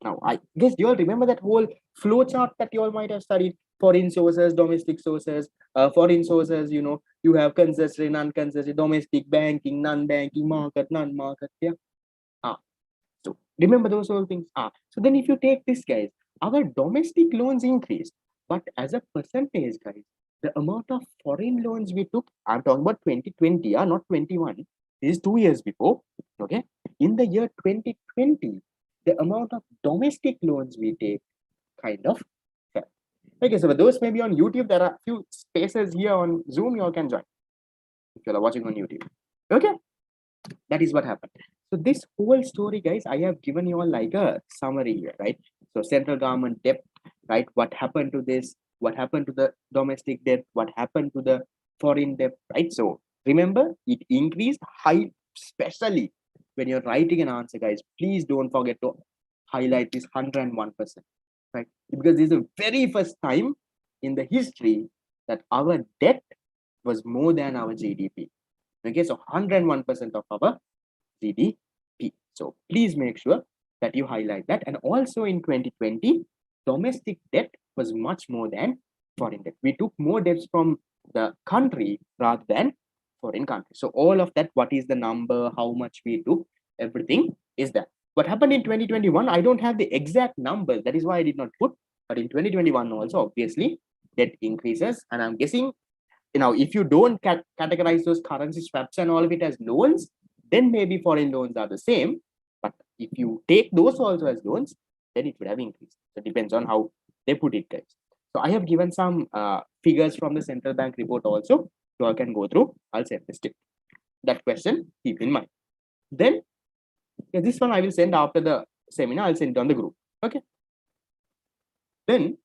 Now, I guess you all remember that whole flow chart that you all might have studied. Foreign sources, domestic sources, foreign sources, you have concessory, non-concessory, domestic banking, non-banking, market, non-market. Yeah. So remember those whole things. So then if you take this, guys, our domestic loans increased, but as a percentage, guys, the amount of foreign loans we took, I'm talking about 2020, not 21. This is 2 years before. Okay. In the year 2020, the amount of domestic loans we take kind of fell. Okay, so for those maybe on YouTube, there are a few spaces here on Zoom, you all can join if you are watching on YouTube. Okay, that is what happened. So this whole story, guys, I have given you all like a summary here, right? So central government debt, right? What happened to this? What happened to the domestic debt? What happened to the foreign debt, right? So remember, it increased high, especially when you're writing an answer, guys. Please don't forget to highlight this 101%, right? Because this is the very first time in the history that our debt was more than our GDP. Okay, so 101% of our GDP. So please make sure that you highlight that. And also in 2020, domestic debt was much more than foreign debt. We took more debts from the country rather than foreign countries. So all of that, what is the number, how much we took, everything is there. What happened in 2021, I don't have the exact numbers. That is why I did not put. But in 2021 also, obviously, debt increases. And I'm guessing, if you don't categorize those currency swaps and all of it as loans, then maybe foreign loans are the same. But if you take those also as loans, then it would have increased. So it depends on how they put it, guys. So I have given some figures from the central bank report also. You all can go through. I'll send this tip. That question, keep in mind. Then this one I will send after the seminar. I'll send it on the group. Okay. Then,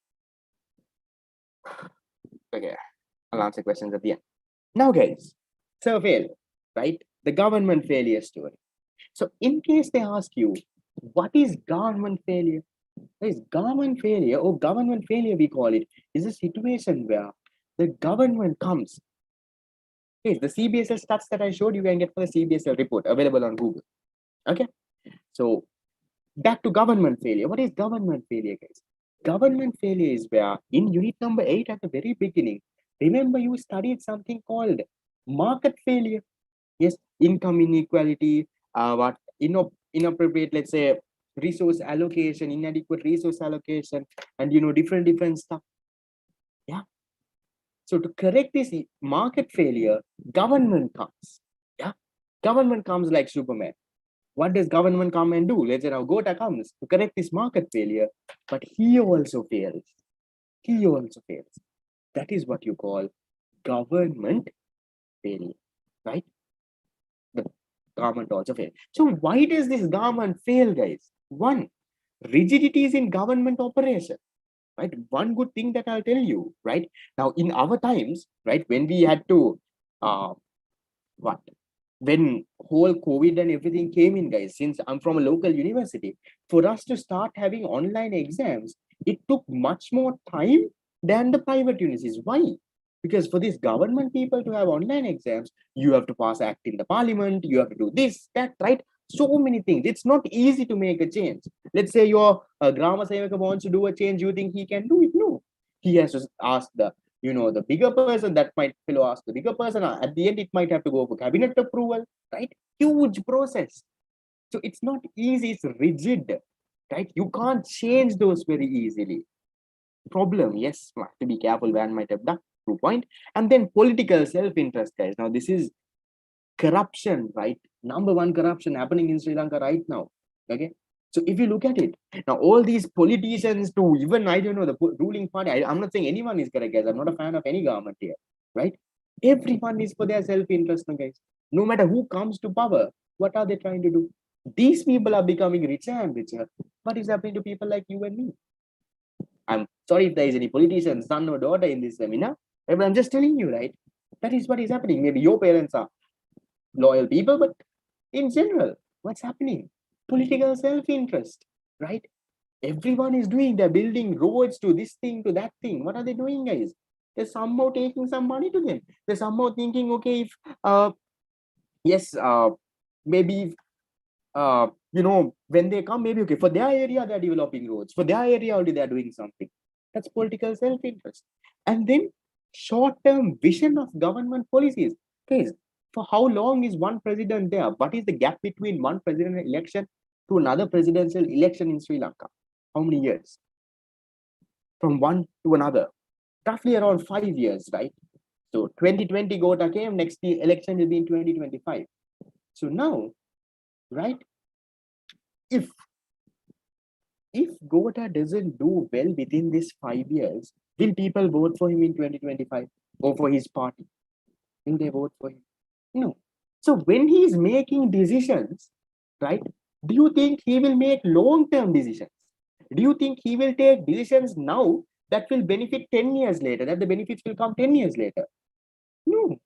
okay, I'll answer questions at the end. Now, guys, failure, right? The government failure story. So in case they ask you, what is government failure? Guys, government failure, or government failure we call it, is a situation where the government comes. Okay, the CBSL stats that I showed you can get for the CBSL report available on Google. Okay, so back to government failure. What is government failure, guys? Government failure is where in unit number 8 at the very beginning, remember you studied something called market failure. Yes, income inequality, what inappropriate, let's say, resource allocation, inadequate resource allocation, and different stuff. Yeah. So to correct this market failure, government comes. Yeah. Government comes like Superman. What does government come and do? Let's say now Gota comes to correct this market failure, but he also fails. He also fails. That is what you call government failure, right? The government also fails. So why does this government fail, guys? One, rigidities in government operation, right? One good thing that I'll tell you, right? Now in our times, right, when we had to, when whole COVID and everything came in, guys, since I'm from a local university, for us to start having online exams, it took much more time than the private universities. Why? Because for these government people to have online exams, you have to pass act in the parliament, you have to do this, that, right? So many things. It's not easy to make a change. Let's say your Grama Sevaka wants to do a change, you think he can do it? No. He has to ask the bigger person. That might fellow ask the bigger person. At the end, it might have to go for cabinet approval, right? Huge process. So it's not easy, it's rigid, right? You can't change those very easily. Problem, yes, have to be careful, one might have done, 2 point. And then political self-interest, guys. Now this is corruption, right? Number one corruption happening in Sri Lanka right now. Okay. So if you look at it, now all these politicians to even, I don't know, the ruling party, I'm not saying anyone is correct, guys. I'm not a fan of any government here, right? Everyone is for their self-interest, guys. No matter who comes to power, what are they trying to do? These people are becoming richer and richer. What is happening to people like you and me? I'm sorry if there is any politician, son or daughter in this seminar, but I'm just telling you, right? That is what is happening. Maybe your parents are loyal people, but in general, what's happening? Political self-interest, right? Everyone is doing, they're building roads to this thing, to that thing. What are they doing, guys? They're somehow taking some money to them. They're somehow thinking, okay, if yes, maybe when they come, maybe okay, for their area, they're developing roads. For their area, already they're doing something. That's political self-interest. And then short-term vision of government policies. Guys, for how long is one president there? What is the gap between one presidential election to another presidential election in Sri Lanka? How many years? From one to another. Roughly around 5 years, right? So 2020 Gota came, next election will be in 2025. So now, right, if Gota doesn't do well within this 5 years, will people vote for him in 2025 or for his party? Will they vote for him? No. So when he is making decisions, right, do you think he will make long-term decisions? Do you think he will take decisions now that will benefit 10 years later, that the benefits will come 10 years later? No.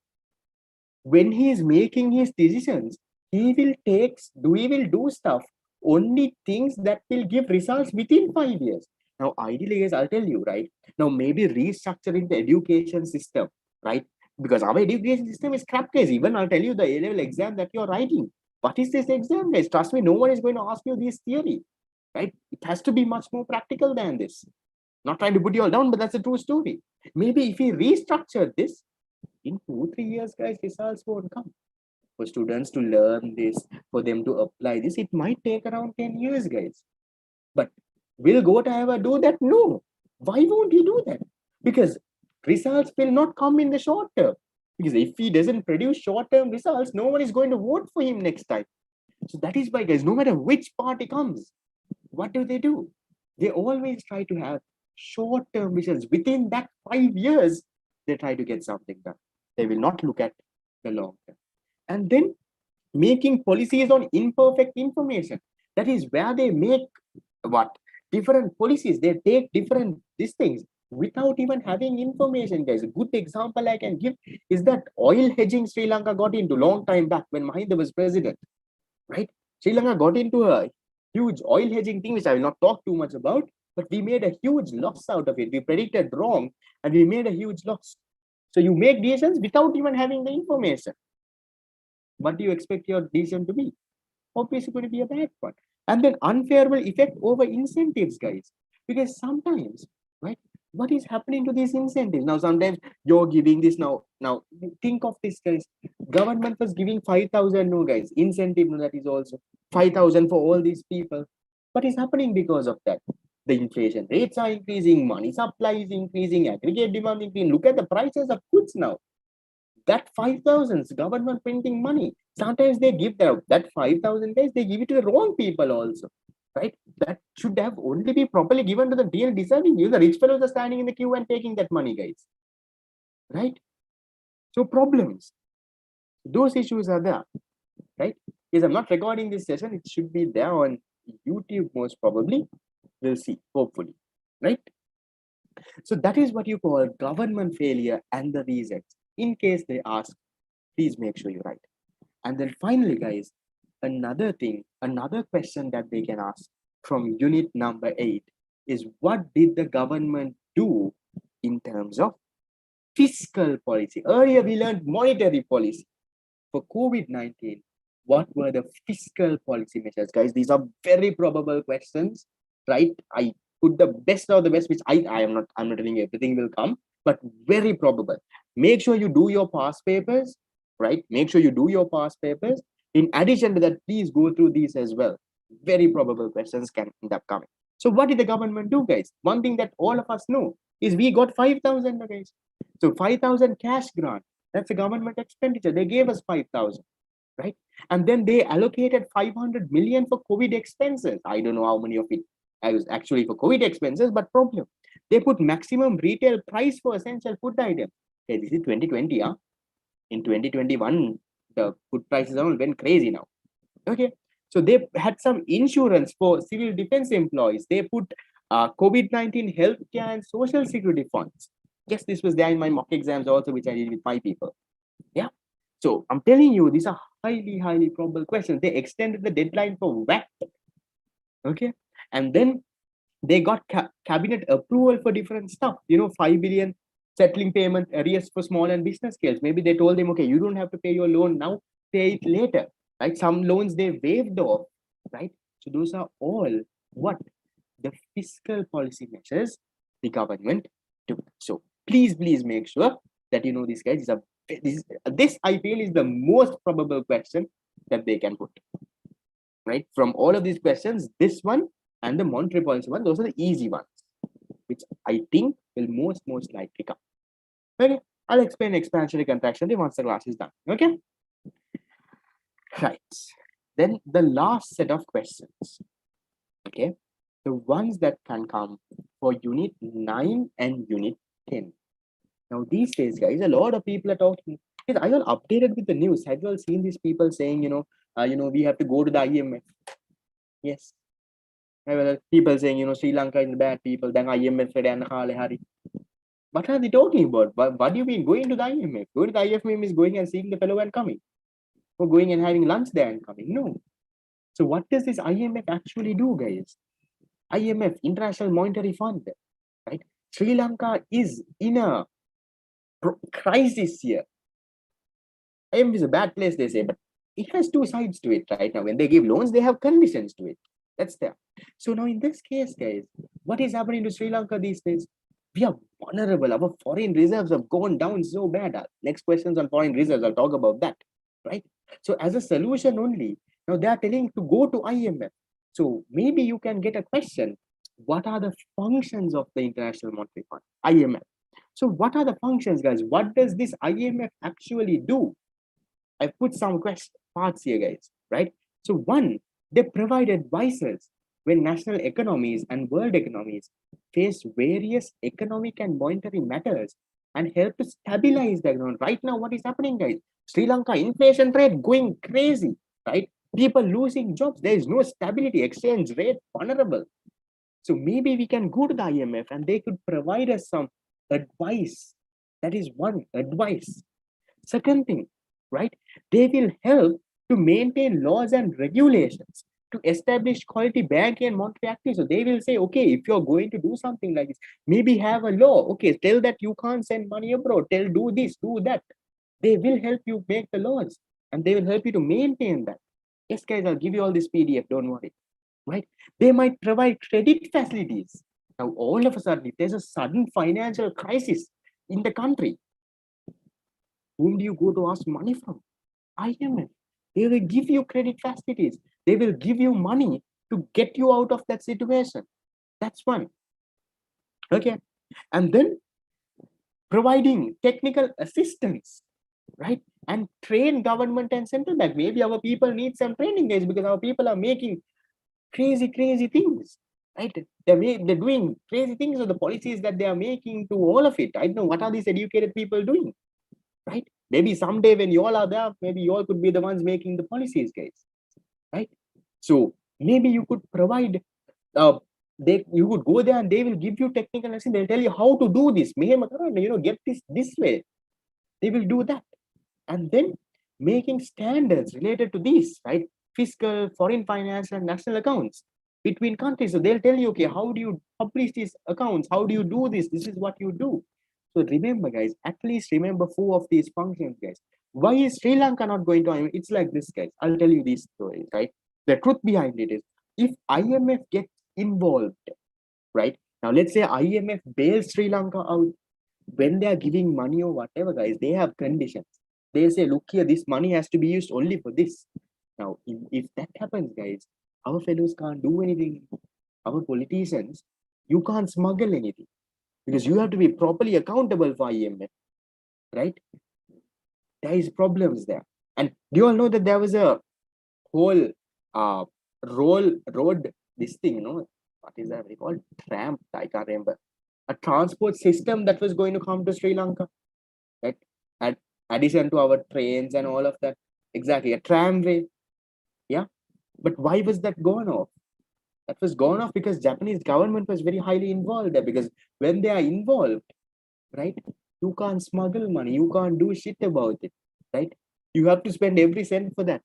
When he is making his decisions, he will do stuff, only things that will give results within 5 years. Now, ideally, guys, I'll tell you, right? Now, maybe restructuring the education system, right? Because our education system is crap, guys. Even I'll tell you the A-level exam that you're writing. What is this exam, guys? Trust me, no one is going to ask you this theory, right? It has to be much more practical than this. Not trying to put you all down, but that's a true story. Maybe if we restructure this, in 2-3 years, guys, results won't come. For students to learn this, for them to apply this, it might take around 10 years, guys. But will Gota ever do that? No. Why won't he do that? Because results will not come in the short term. Because if he doesn't produce short-term results, no one is going to vote for him next time. So that is why, guys, no matter which party comes, what do? They always try to have short-term visions. Within that 5 years, they try to get something done. They will not look at the long term. And then making policies on imperfect information. That is where they make what? Different policies. They take different these things without even having information, guys. A good example I can give is that oil hedging Sri Lanka got into long time back when Mahinda was president, right? Sri Lanka got into a huge oil hedging thing, which I will not talk too much about, but we made a huge loss out of it. We predicted wrong and we made a huge loss. So you make decisions without even having the information. What do you expect your decision to be? Obviously going to be a bad one. And then unfavorable effect over incentives, guys. Because sometimes, right, what is happening to these incentives? Now, sometimes you're giving this now. Now, think of this, guys. Government was giving 5,000, no, guys. Incentive, no, that is also 5,000 for all these people. What is happening because of that? The inflation rates are increasing, money supply is increasing, aggregate demand increasing. Look at the prices of goods now. That 5,000 government printing money. Sometimes they give that 5,000 guys, they give it to the wrong people also, right? That should have only be properly given to the real deserving. You, the rich fellows are standing in the queue and taking that money, guys, right? So problems, those issues are there, right? Yes, I'm not recording this session. It should be there on YouTube most probably. We'll see, hopefully, right? So that is what you call government failure and the reasons. In case they ask, please make sure you write. And then finally, guys, another question that they can ask from unit number 8 is, what did the government do in terms of fiscal policy? Earlier, we learned monetary policy. For COVID-19, what were the fiscal policy measures? Guys, these are very probable questions, right? I put the best of the best, which I'm not telling you everything will come, but very probable. Make sure you do your past papers, right? Make sure you do your past papers. In addition to that, please go through these as well. Very probable questions can end up coming. So what did the government do, guys? One thing that all of us know is we got 5,000, guys. So 5,000 cash grant. That's a government expenditure. They gave us 5,000. right? And then they allocated 500 million for COVID expenses. I don't know how many of it was actually for COVID expenses, but problem. They put maximum retail price for essential food items. Okay, this is 2020, huh? In 2021, the food prices all went crazy now. Okay, so they had some insurance for civil defense employees. They put COVID-19 healthcare and social security funds. Yes, this was there in my mock exams also, which I did with my people. Yeah. So I'm telling you, these are highly probable questions. They extended the deadline for VAT. Okay. And then they got cabinet approval for different stuff, 5 billion settling payment arrears for small and business scales. Maybe they told them, okay, you don't have to pay your loan now, pay it later, right? Some loans they waived off, right? So those are all what the fiscal policy measures the government took. So please make sure that these guys is this I feel is the most probable question that they can put, right? From all of these questions, this one and the monetary policy one, those are the easy ones, which I think will most likely come. Okay, I'll explain expansionary contractionary once the class is done. Okay, right. Then the last set of questions. Okay, the ones that can come for unit 9 and unit 10. Now these days, guys, a lot of people are talking. Are you all updated with the news? Have you all seen these people saying, we have to go to the IMF? Yes. People saying, Sri Lanka is bad people, then IMF and Hari. What are they talking about? What do you mean going to the IMF? Going to the IMF is going and seeing the fellow and coming. Or going and having lunch there and coming. No. So what does this IMF actually do, guys? IMF, International Monetary Fund, right? Sri Lanka is in a crisis here. IMF is a bad place, they say, but it has two sides to it right now. When they give loans, they have conditions to it. That's there. So now in this case, guys, what is happening to Sri Lanka these days? We are vulnerable. Our foreign reserves have gone down so bad. Next questions on foreign reserves, I'll talk about that, right? So as a solution only, now they are telling to go to IMF. So maybe you can get a question. What are the functions of the International Monetary Fund, IMF? So what are the functions, guys? What does this IMF actually do? I put some parts here, guys, right? So one, they provide advices when national economies and world economies face various economic and monetary matters and help to stabilize the economy. Right now, what is happening, guys? Sri Lanka inflation rate going crazy, right? People losing jobs. There is no stability. Exchange rate vulnerable. So maybe we can go to the IMF and they could provide us some advice. That is one advice. Second thing, right? They will help to maintain laws and regulations to establish quality banking and monetary activity. So they will say, okay, if you're going to do something like this, maybe have a law. Okay, tell that you can't send money abroad. Tell do this, do that. They will help you make the laws and they will help you to maintain that. Yes, guys, I'll give you all this PDF. Don't worry. Right? They might provide credit facilities. Now, all of a sudden, if there's a sudden financial crisis in the country, whom do you go to ask money from? IMF. They will give you credit facilities. They will give you money to get you out of that situation. That's one. Okay. And then providing technical assistance, right? And train government and central bank. Maybe our people need some training, guys, because our people are making crazy things, right? They're doing crazy things with the policies that they are making to all of it. I don't know what are these educated people doing, right? Maybe someday when you all are there, maybe you all could be the ones making the policies, guys, right? So maybe you could provide, you would go there and they will give you technical lesson. They'll tell you how to do this. Get this way. They will do that, and then making standards related to these, right? Fiscal, foreign finance, and national accounts between countries. So they'll tell you, okay, how do you publish these accounts? How do you do this? This is what you do. So remember, guys, at least remember 4 of these functions, guys. Why is Sri Lanka not going to IMF? It's like this, guys. I'll tell you these stories, right? The truth behind it is, if IMF gets involved, right? Now, let's say IMF bails Sri Lanka out. When they are giving money or whatever, guys, they have conditions. They say, look here, this money has to be used only for this. Now, if that happens, guys, our fellows can't do anything. Our politicians, you can't smuggle anything because you have to be properly accountable for IMF, right? There is problems there. And do you all know that there was a whole uh, road, this thing, what is that called? Tramp, I can't remember. A transport system that was going to come to Sri Lanka, right? At addition to our trains and all of that. Exactly, a tramway. Yeah. But why was that gone off? That was gone off because Japanese government was very highly involved there, because when they are involved, right, you can't smuggle money, you can't do shit about it, right? You have to spend every cent for that.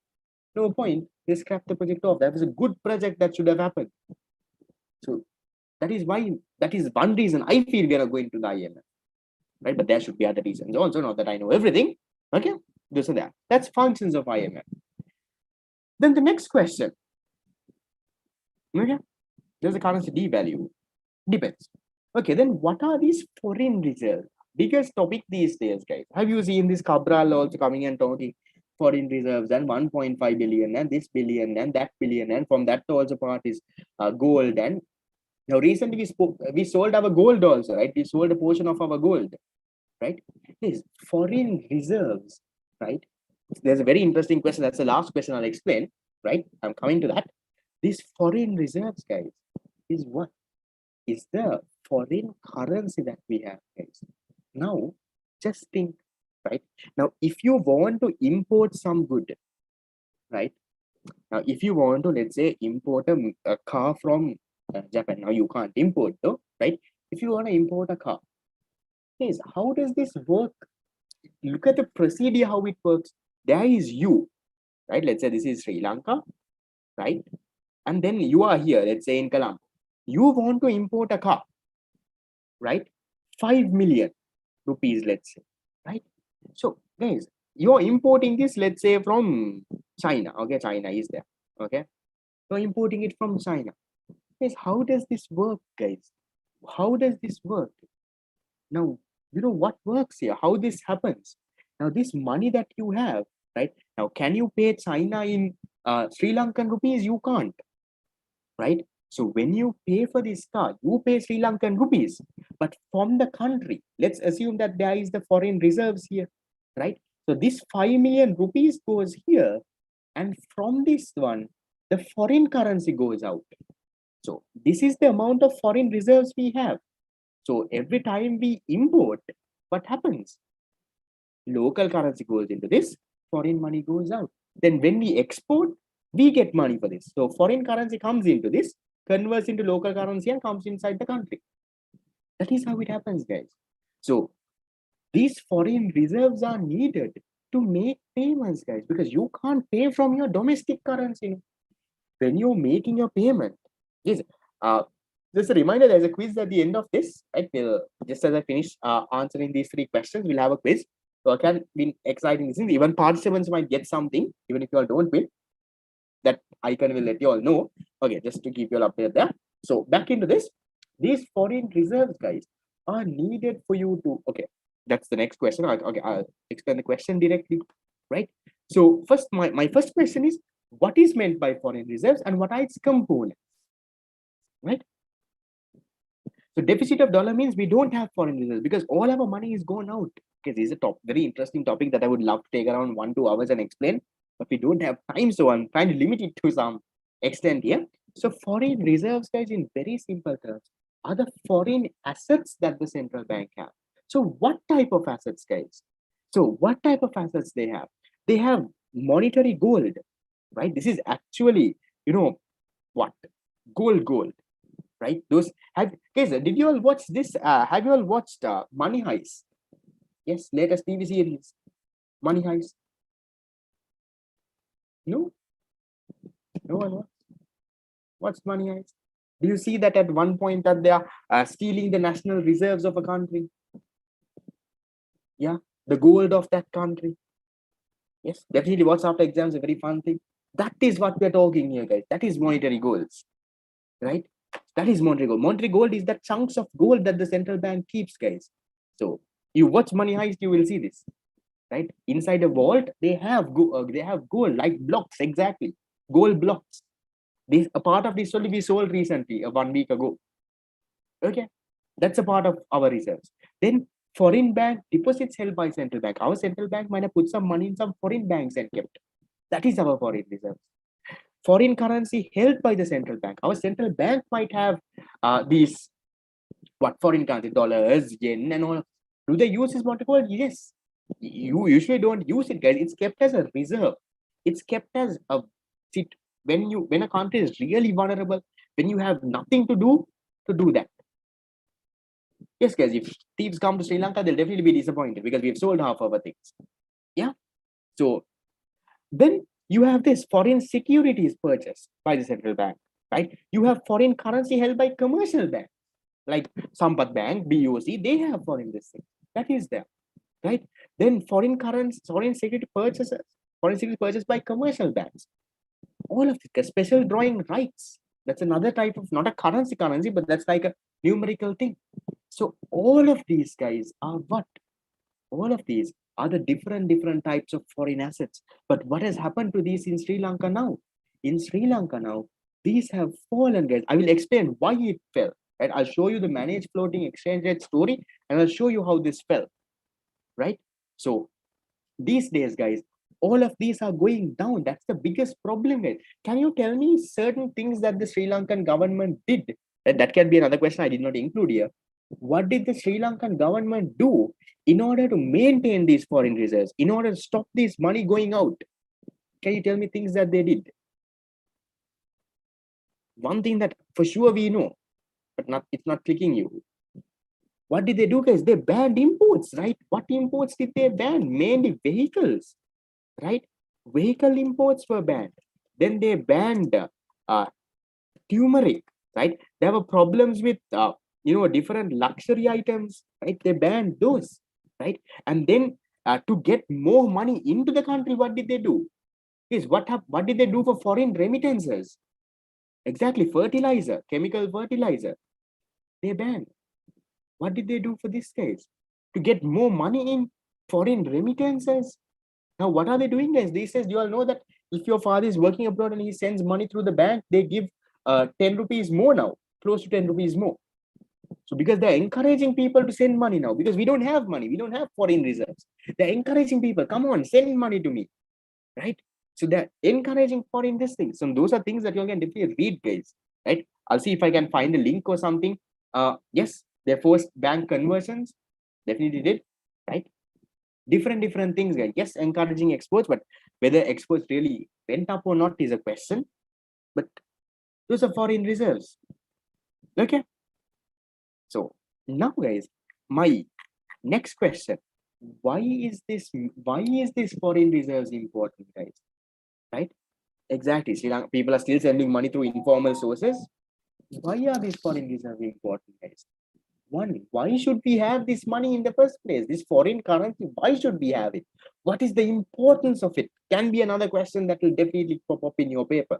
No point. They scrapped the project off. That was a good project that should have happened. So that is why, that is one reason I feel we are going to the IMF, right? But there should be other reasons also, not that I know everything. Okay, this and that. That's functions of IMF. Then the next question. Okay, there's a currency devalue. Depends. Okay, then what are these foreign reserves? Biggest topic these days, guys. Have you seen this Cabral also coming and talking foreign reserves and 1.5 billion and this billion and that billion, and from that also part is gold. And now recently we sold our gold also, right? We sold a portion of our gold, right? These foreign reserves, right? There's a very interesting question. That's the last question I'll explain, right? I'm coming to that. These foreign reserves, guys, is what? Is the foreign currency that we have, guys. Now, just think, right? Now, if you want to import some good, right? Now, if you want to, let's say, import a car from Japan, now you can't import though, right? If you want to import a car, guys, how does this work? Look at the procedure, how it works. There is you, right? Let's say this is Sri Lanka, right? And then you are here, let's say in Colombo. You want to import a car, right? 5 million rupees, let's say, right? So, guys, you're importing this, let's say, from China. Okay, China is there. Okay, you're importing it from China. Guys, how does this work, guys? How does this work? Now, you know what works here, how this happens. Now, this money that you have, right? Now, can you pay China in Sri Lankan rupees? You can't, right? So when you pay for this car, you pay Sri Lankan rupees, but from the country, let's assume that there is the foreign reserves here, right? So this 5 million rupees goes here, and from this one, the foreign currency goes out. So this is the amount of foreign reserves we have. So every time we import, what happens? Local currency goes into this, foreign money goes out. Then when we export, we get money for this. So foreign currency comes into this, converts into local currency and comes inside the country. That is how it happens, guys. So these foreign reserves are needed to make payments, guys, because you can't pay from your domestic currency. When you're making your payment, yes, just a reminder, there's a quiz at the end of this, right? Just as I finish answering these 3 questions, we'll have a quiz. So it can be exciting. Even participants might get something, even if you all don't win. That icon will let you all know. Okay, just to keep you all updated there. So back into this, these foreign reserves, guys, are needed for you to. Okay, that's the next question. Okay, I'll explain the question directly, right? So first, my first question is, what is meant by foreign reserves and what are its components, right? So deficit of dollar means we don't have foreign reserves because all our money is gone out. Okay, this is a very interesting topic that I would love to take around 1-2 hours and explain, but we don't have time, so I'm trying to limit it to some extent here. So foreign reserves, guys, in very simple terms, are the foreign assets that the central bank have. So what type of assets, guys? So what type of assets they have? They have monetary gold, right? This is actually, what? Gold, right? Those have, guys, did you all watch this? Have you all watched Money Heist? Yes, latest TV series, Money Heist. No, no one watched. What's Money Heist? Do you see that at one point that they are stealing the national reserves of a country? Yeah, the gold of that country. Yes, definitely. What's after exams a very fun thing. That is what we're talking here, guys. That is monetary goals, right? That is monetary gold. Monetary gold is that chunks of gold that the central bank keeps, guys. So you watch Money Heist, you will see this, right? Inside a vault, they have gold like blocks, exactly, gold blocks. This a part of this only we sold recently, 1 week ago. Okay, that's a part of our reserves. Then Foreign bank deposits held by central bank. Our central bank might have put some money in some foreign banks and kept. That is our foreign reserves. Foreign currency held by the central bank. Our central bank might have these foreign currency, dollars, yen, and all. Do they use this protocol? Yes. You usually don't use it, guys. It's kept as a reserve. It's kept as a sit when a country is really vulnerable, when you have nothing to do that. Yes, guys. If thieves come to Sri Lanka, they'll definitely be disappointed because we've sold half our things. Yeah. So then you have this foreign securities purchased by the central bank, right? You have foreign currency held by commercial banks like Sampath Bank, BOC. They have foreign this thing. That is there, right? Then foreign security purchased by commercial banks. All of it, special drawing rights. That's another type of, not a currency, but that's like a numerical thing. So all of these guys are what? All of these are the different types of foreign assets. But what has happened to these in Sri Lanka now? In Sri Lanka now, these have fallen, guys. I will explain why it fell. Right? I'll show you the managed floating exchange rate story, and I'll show you how this fell. Right? So these days, guys, all of these are going down. That's the biggest problem. Guys. Can you tell me certain things that the Sri Lankan government did? That can be another question I did not include here. What did the Sri Lankan government do in order to maintain these foreign reserves, in order to stop this money going out? Can you tell me things that they did? One thing that for sure we know, but it's not clicking you. What did they do, guys? They banned imports, right? What imports did they ban? Mainly vehicles, right? Vehicle imports were banned. Then they banned turmeric, right? There were problems with different luxury items, right? They banned those, right? And then to get more money into the country, what did they do? Is what did they do for foreign remittances? Exactly, fertilizer, chemical fertilizer. They banned. What did they do for this case? To get more money in foreign remittances. Now, what are they doing, guys? These days, you all know that if your father is working abroad and he sends money through the bank, they give 10 rupees more now, close to 10 rupees more. So because they're encouraging people to send money now, because we don't have money, we don't have foreign reserves. They're encouraging people, come on, send money to me, right? So they're encouraging foreign this thing. So those are things that you can definitely read, guys, right? I'll see if I can find a link or something. Yes, they forced bank conversions, definitely did, right? Different things, guys. Yes, encouraging exports, but whether exports really went up or not is a question. But those are foreign reserves. Okay. So now, guys, my next question: why is this foreign reserves important, guys? Right? Exactly. Sri Lanka people are still sending money through informal sources. Why are these foreign reserves important, guys? One, why should we have this money in the first place? This foreign currency, why should we have it? What is the importance of it? Can be another question that will definitely pop up in your paper.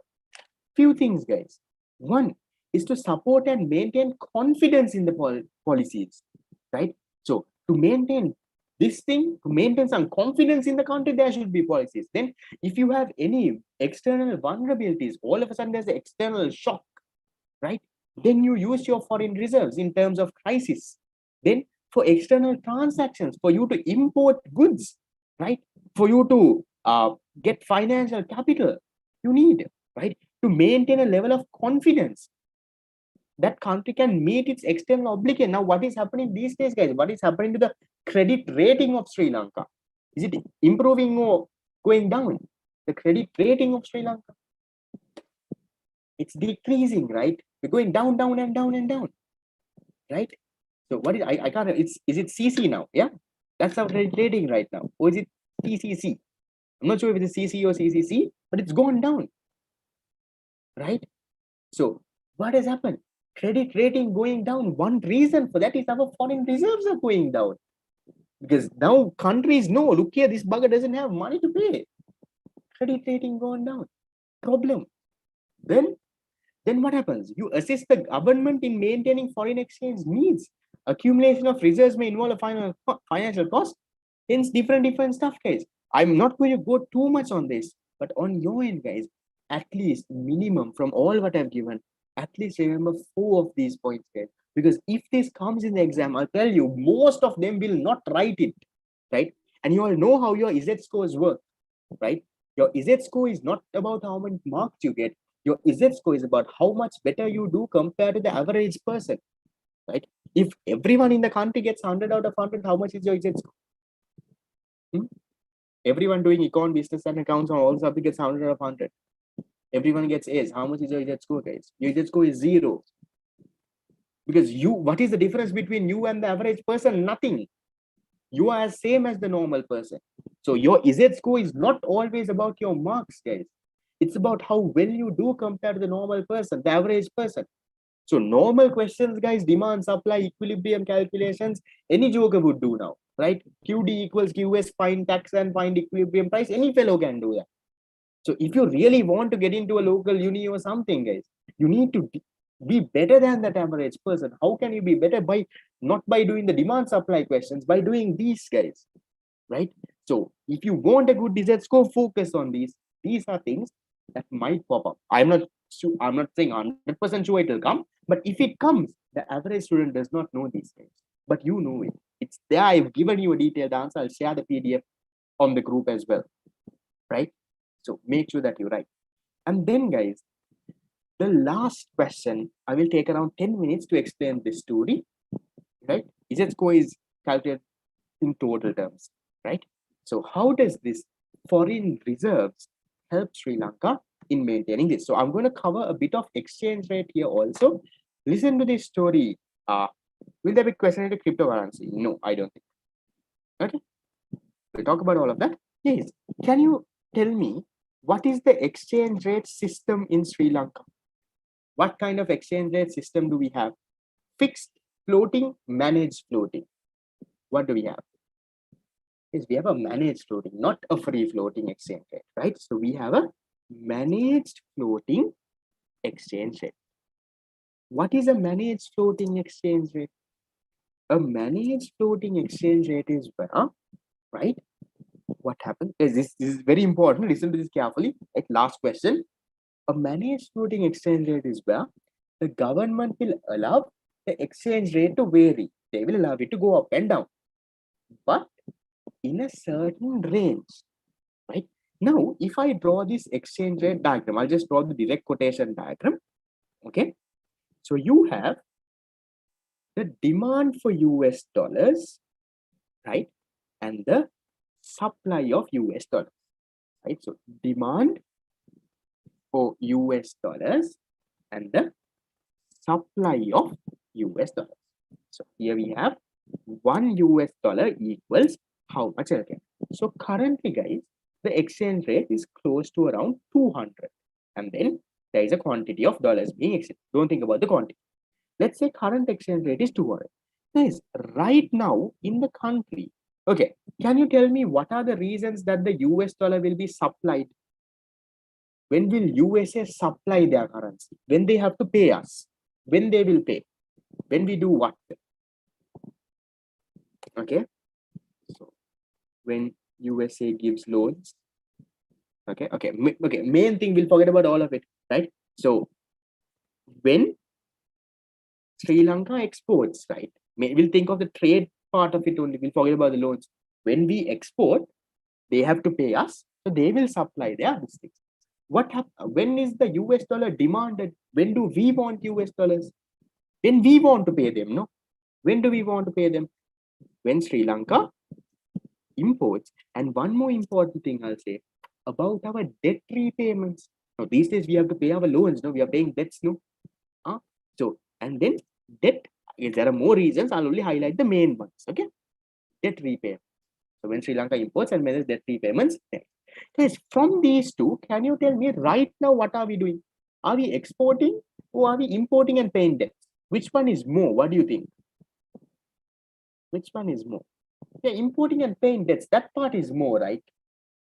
Few things, guys. One is to support and maintain confidence in the policies, right? So to maintain this thing, to maintain some confidence in the country, there should be policies. Then if you have any external vulnerabilities, all of a sudden there's an external shock, right? Then you use your foreign reserves in terms of crisis. Then for external transactions, for you to import goods, right? For you to get financial capital, you need, right? To maintain a level of confidence that country can meet its external obligation. Now, what is happening these days, guys? What is happening to the credit rating of Sri Lanka? Is it improving or going down? The credit rating of Sri Lanka, it's decreasing, right? We're going down, down, and down, and down, right? So what is I can't, is it CC now? Yeah, that's our credit rating right now. Or is it CCC? I'm not sure if it's CC or CCC, but it's gone down, right? So what has happened? Credit rating going down. One reason for that is our foreign reserves are going down. Because now countries know, look here, this bugger doesn't have money to pay. Credit rating going down. Problem. Then what happens? You assist the government in maintaining foreign exchange needs. Accumulation of reserves may involve a financial cost. Hence, different stuff, guys. I'm not going to go too much on this, but on your end, guys, at least minimum from all what I've given, at least remember 4 of these points, guys. Because if this comes in the exam, I'll tell you, most of them will not write it, right? And you all know how your Z scores work, right? Your Z score is not about how many marks you get. Your Z score is about how much better you do compared to the average person, right? If everyone in the country gets 100 out of 100, how much is your Z score? Everyone doing econ, business and accounts on all subjects gets 100 out of 100. Everyone gets A's. How much is your Z score, guys? Your Z score is 0. Because what is the difference between you and the average person? Nothing. You are as same as the normal person. So your Z score is not always about your marks, guys. It's about how well you do compared to the normal person, the average person. So normal questions, guys, demand, supply, equilibrium calculations, any joker would do now, right? QD equals QS, find tax and find equilibrium price. Any fellow can do that. So if you really want to get into a local uni or something, guys, you need to be better than that average person. How can you be better? By not by doing the demand supply questions, by doing these, guys, right? So if you want a good result score, focus on these. These are things that might pop up. I'm not saying 100% sure it will come, but if it comes, the average student does not know these things, but you know it. It's there. I've given you a detailed answer. I'll share the PDF on the group as well, right? So make sure that you write. And then, guys, the last question, I will take around 10 minutes to explain this story, right? Z score is calculated in total terms, right? So how does this foreign reserves help Sri Lanka in maintaining this? So I'm going to cover a bit of exchange rate here also. Listen to this story. Will there be question related to cryptocurrency? No, I don't think. Okay. We'll talk about all of that. Yes. Can you tell me what is the exchange rate system in Sri Lanka? What kind of exchange rate system do we have? Fixed, floating, managed floating. What do we have? Is we have a managed floating, not a free floating exchange rate, right? So we have a managed floating exchange rate. What is a managed floating exchange rate? A managed floating exchange rate is where, right? What happens is this is very important. Listen to this carefully. Like last question. A managed floating exchange rate is where the government will allow the exchange rate to vary. They will allow it to go up and down, but in a certain range, right? Now, if I draw this exchange rate diagram, I'll just draw the direct quotation diagram. Okay. So you have the demand for US dollars, right? And the supply of US dollars, right? So demand for US dollars and the supply of US dollars. So here we have $1 US equals how much again? So currently, guys, the exchange rate is close to around 200. And then there is a quantity of dollars being exchanged. Don't think about the quantity. Let's say current exchange rate is 200. Guys, right now in the country, okay, can you tell me what are the reasons that the US dollar will be supplied? When will USA supply their currency? When they have to pay us? When they will pay? When we do what? Okay, so when USA gives loans, okay, main thing, we'll forget about all of it, right? So when Sri Lanka exports, right, we'll think of the trade part of it only, we'll forget about the loans. When we export, they have to pay us, so they will supply their things. What happens when is the US dollar demanded? When do we want US dollars? When we want to pay them, no? When do we want to pay them? When Sri Lanka imports. And one more important thing I'll say about our debt repayments. Now, these days we have to pay our loans, no? We are paying debts, no? So, and then debt, if there are more reasons, I'll only highlight the main ones, okay? Debt repayment. So when Sri Lanka imports and when debt repayments. Guys, from these two, can you tell me right now what are we doing? Are we exporting or are we importing and paying debts? Which one is more? What do you think? Which one is more? Yeah, importing and paying debts, that part is more, right?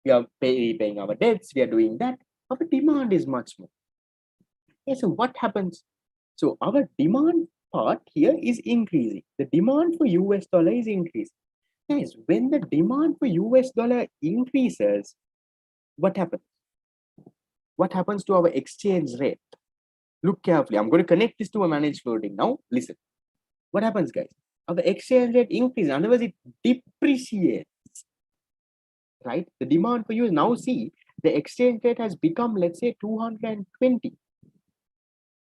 We are repaying our debts, we are doing that. Our demand is much more. Okay, so what happens? So our demand part here is increasing. The demand for US dollar is increasing. Guys, when the demand for US dollar increases, what happens? What happens to our exchange rate? Look carefully. I'm going to connect this to a managed floating. Now, listen. what happens, guys? Our exchange rate increases. In other words, it depreciates, right? The demand for you now, see, the exchange rate has become, let's say, 220.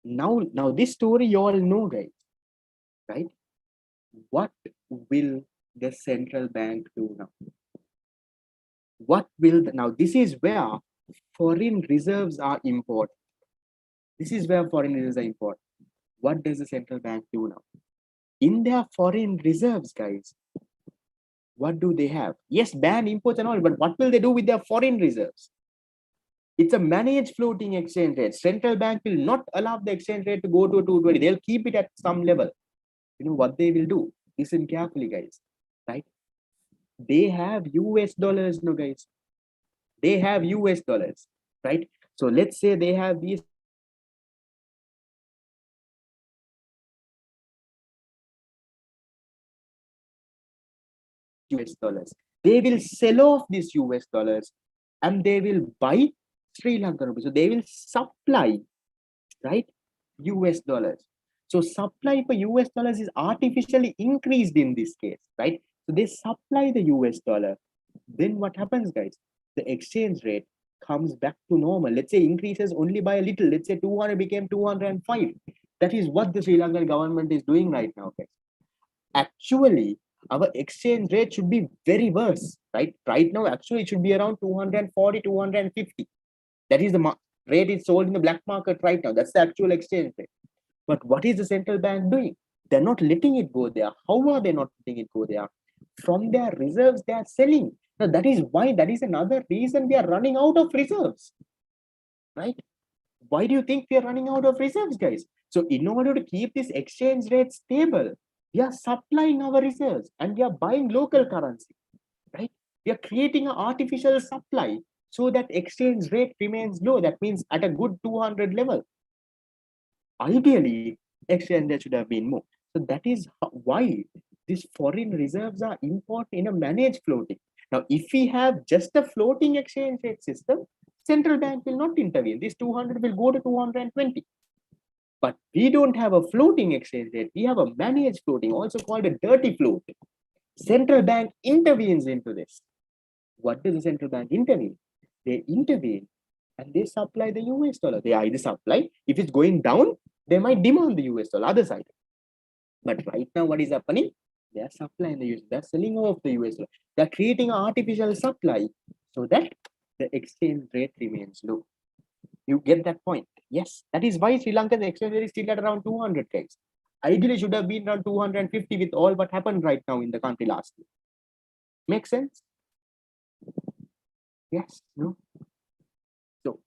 Now this story you all know, guys, right? What will the central bank do now? What will now? This is where foreign reserves are important. This is where foreign reserves are important. What does the central bank do now? In their foreign reserves, guys, what do they have? Yes, ban imports and all, but what will they do with their foreign reserves? It's a managed floating exchange rate. Central bank will not allow the exchange rate to go to 220. They'll keep it at some level. You know what they will do? Listen carefully, guys, right? They have US dollars, no, guys. They have US dollars, right? So let's say they have these US dollars. They will sell off these US dollars and they will buy Sri Lankan rupees. So they will supply, right, US dollars. So supply for US dollars is artificially increased in this case, right? So they supply the US dollar. Then what happens, guys? The exchange rate comes back to normal. Let's say increases only by a little. Let's say 200 became 205. That is what the Sri Lankan government is doing right now, guys. Actually, our exchange rate should be very worse, right? Right now, actually, it should be around 240, 250. That is the rate is sold in the black market right now. That's the actual exchange rate. But what is the central bank doing? They're not letting it go there. How are they not letting it go there? From their reserves, they are selling. Now, that is why, that is another reason we are running out of reserves, right? Why do you think we are running out of reserves, guys? So in order to keep this exchange rate stable, we are supplying our reserves and we are buying local currency, right? We are creating an artificial supply so that exchange rate remains low. That means at a good 200 level. Ideally, exchange rate should have been more. So that is why these foreign reserves are important in a managed floating. Now, if we have just a floating exchange rate system, central bank will not intervene. This 200 will go to 220. But we don't have a floating exchange rate. We have a managed floating, also called a dirty float. Central bank intervenes into this. What does the central bank intervene? They intervene and they supply the US dollar. They either supply, if it's going down, they might demand the US dollar, other side. But right now, what is happening? They are supplying the US, they're selling off the US dollar. They're creating an artificial supply so that the exchange rate remains low. You get that point? Yes, that is why Sri Lanka's exchange rate is still at around 200, guys. Ideally, should have been around 250 with all what happened right now in the country last year. Make sense? Yes, no? So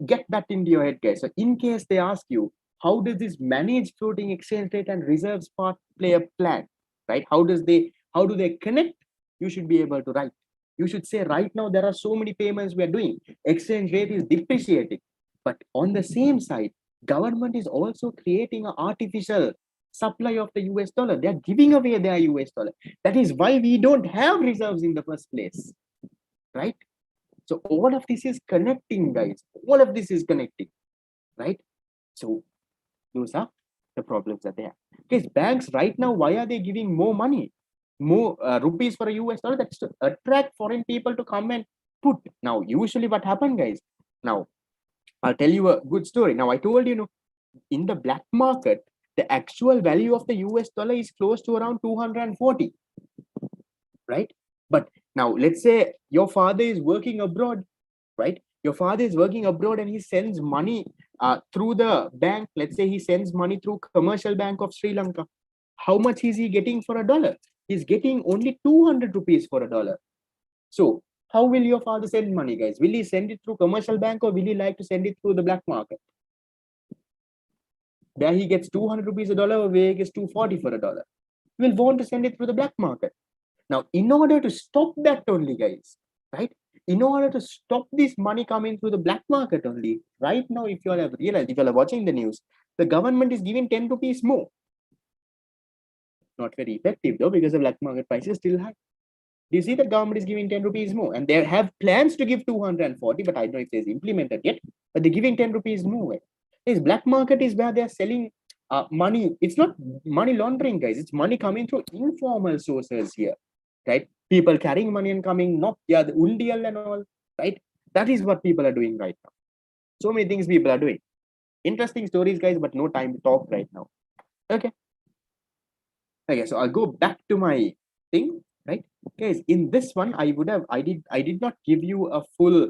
get that into your head, guys. So in case they ask you, how does this managed floating exchange rate and reserves part play a plan, right? How do they connect? You should be able to write. You should say right now there are so many payments we are doing. Exchange rate is depreciating. But on the same side, government is also creating an artificial supply of the US dollar. They are giving away their US dollar. That is why we don't have reserves in the first place, right? So all of this is connecting, guys. All of this is connecting, right? So those are the problems that they have. Because banks right now, why are they giving more money, more rupees for a US dollar? That's to attract foreign people to come and put. Now, usually what happened, guys? Now, I'll tell you a good story. Now, I told you, in the black market, the actual value of the US dollar is close to around 240, right? But now, let's say your father is working abroad, right? Your father is working abroad and he sends money through the bank. Let's say he sends money through Commercial Bank of Sri Lanka. How much is he getting for a dollar? He's getting only 200 rupees for a dollar. So how will your father send money, guys? Will he send it through Commercial Bank or will he like to send it through the black market? Where he gets 200 rupees a dollar or where he gets 240 for a dollar? He will want to send it through the black market. Now, in order to stop that only, guys, right? In order to stop this money coming through the black market only, right now, if you all have realized, if you all are watching the news, the government is giving 10 rupees more. Not very effective though, because the black market price is still high. Do you see that government is giving 10 rupees more? And they have plans to give 240, but I don't know if it's implemented yet, but they're giving 10 rupees more. This black market is where they're selling money. It's not money laundering, guys. It's money coming through informal sources here, right? People carrying money and coming, not the undial and all, right? That is what people are doing right now. So many things people are doing. Interesting stories, guys, but no time to talk right now. Okay. Okay, so I'll go back to my thing, right? Guys, in this one, I did not give you a full,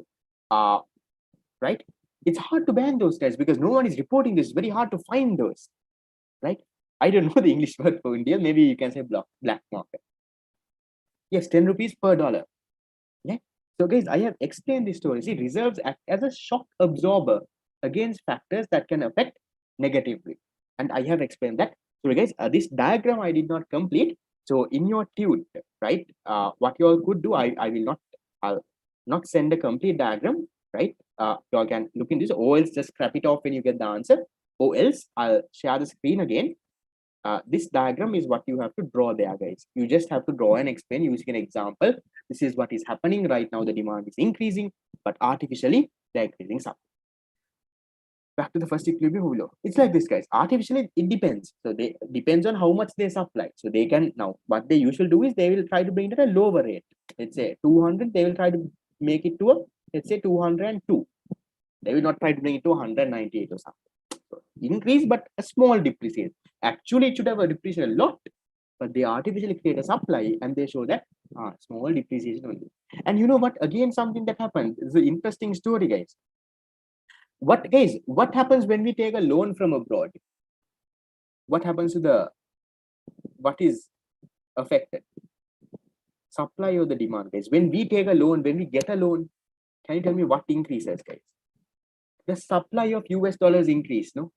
right? It's hard to ban those guys because no one is reporting this. It's very hard to find those, right? I don't know the English word for India. Maybe you can say black market. Yes, 10 rupees per dollar. Yeah. So guys, I have explained this story. See, reserves act as a shock absorber against factors that can affect negatively. And I have explained that. So guys, this diagram I did not complete. So in your tune, right, what you all could do, I'll not send a complete diagram, right? You all can look in this, or else just scrap it off when you get the answer, or else I'll share the screen again. This diagram is what you have to draw there, guys. You just have to draw and explain using an example. This is what is happening right now. The demand is increasing, but artificially they're increasing some. Back to the first equilibrium below. It's like this, guys. Artificially, it depends. So they depends on how much they supply. So they can now what they usually do is they will try to bring it at a lower rate. Let's say 200, they will try to make it to a, let's say 202. They will not try to bring it to 198 or something. So increase, but a small depreciation. Actually, it should have a depreciation a lot, but they artificially create a supply and they show that small depreciation only. And you know what? Again, something that happened. It's an interesting story, guys. What happens when we take a loan from abroad? What happens to what is affected? Supply or the demand, guys? When we take a loan, when we get a loan, can you tell me what increases, guys? The supply of US dollars increase, no?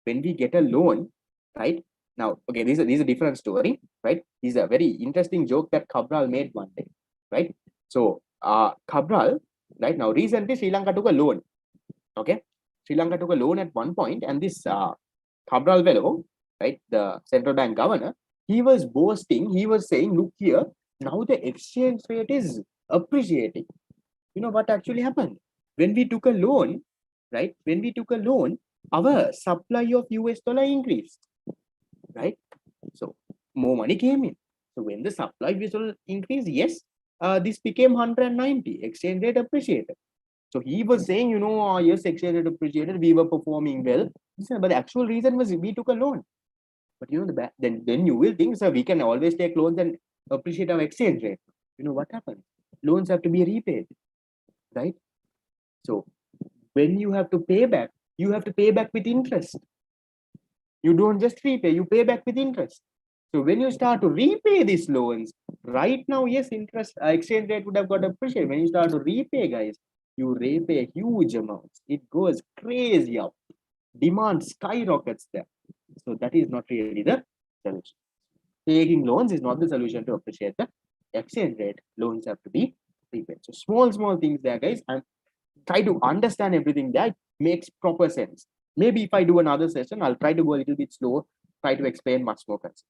When we get a loan, right? Now, okay, this is a different story, right? This is a very interesting joke that Cabral made one day, right? So, Cabral, right now, recently Sri Lanka took a loan, okay? Sri Lanka took a loan at one point, and this Cabral Velo, right, the central bank governor, he was boasting, he was saying, look here, now the exchange rate is appreciating. You know what actually happened? When we took a loan, right? When we took a loan, our supply of US dollar increased, right? So more money came in. So when the supply of US dollar increased, yes, this became 190, exchange rate appreciated. So he was saying, you know, yes, exchange rate appreciated, we were performing well. But the actual reason was we took a loan. But you know, then you will think, so we can always take loans and appreciate our exchange rate. You know what happens? Loans have to be repaid, right? So when you have to pay back, you have to pay back with interest. You don't just repay, you pay back with interest. So when you start to repay these loans, right now, yes, interest exchange rate would have got appreciated. When you start to repay, guys, you repay huge amounts. It goes crazy up. Demand skyrockets there. So that is not really the solution. Taking loans is not the solution to appreciate the exchange rate. Loans have to be repaid. So small things there, guys. And try to understand everything that makes proper sense. Maybe if I do another session, I'll try to go a little bit slow, try to explain much more concept.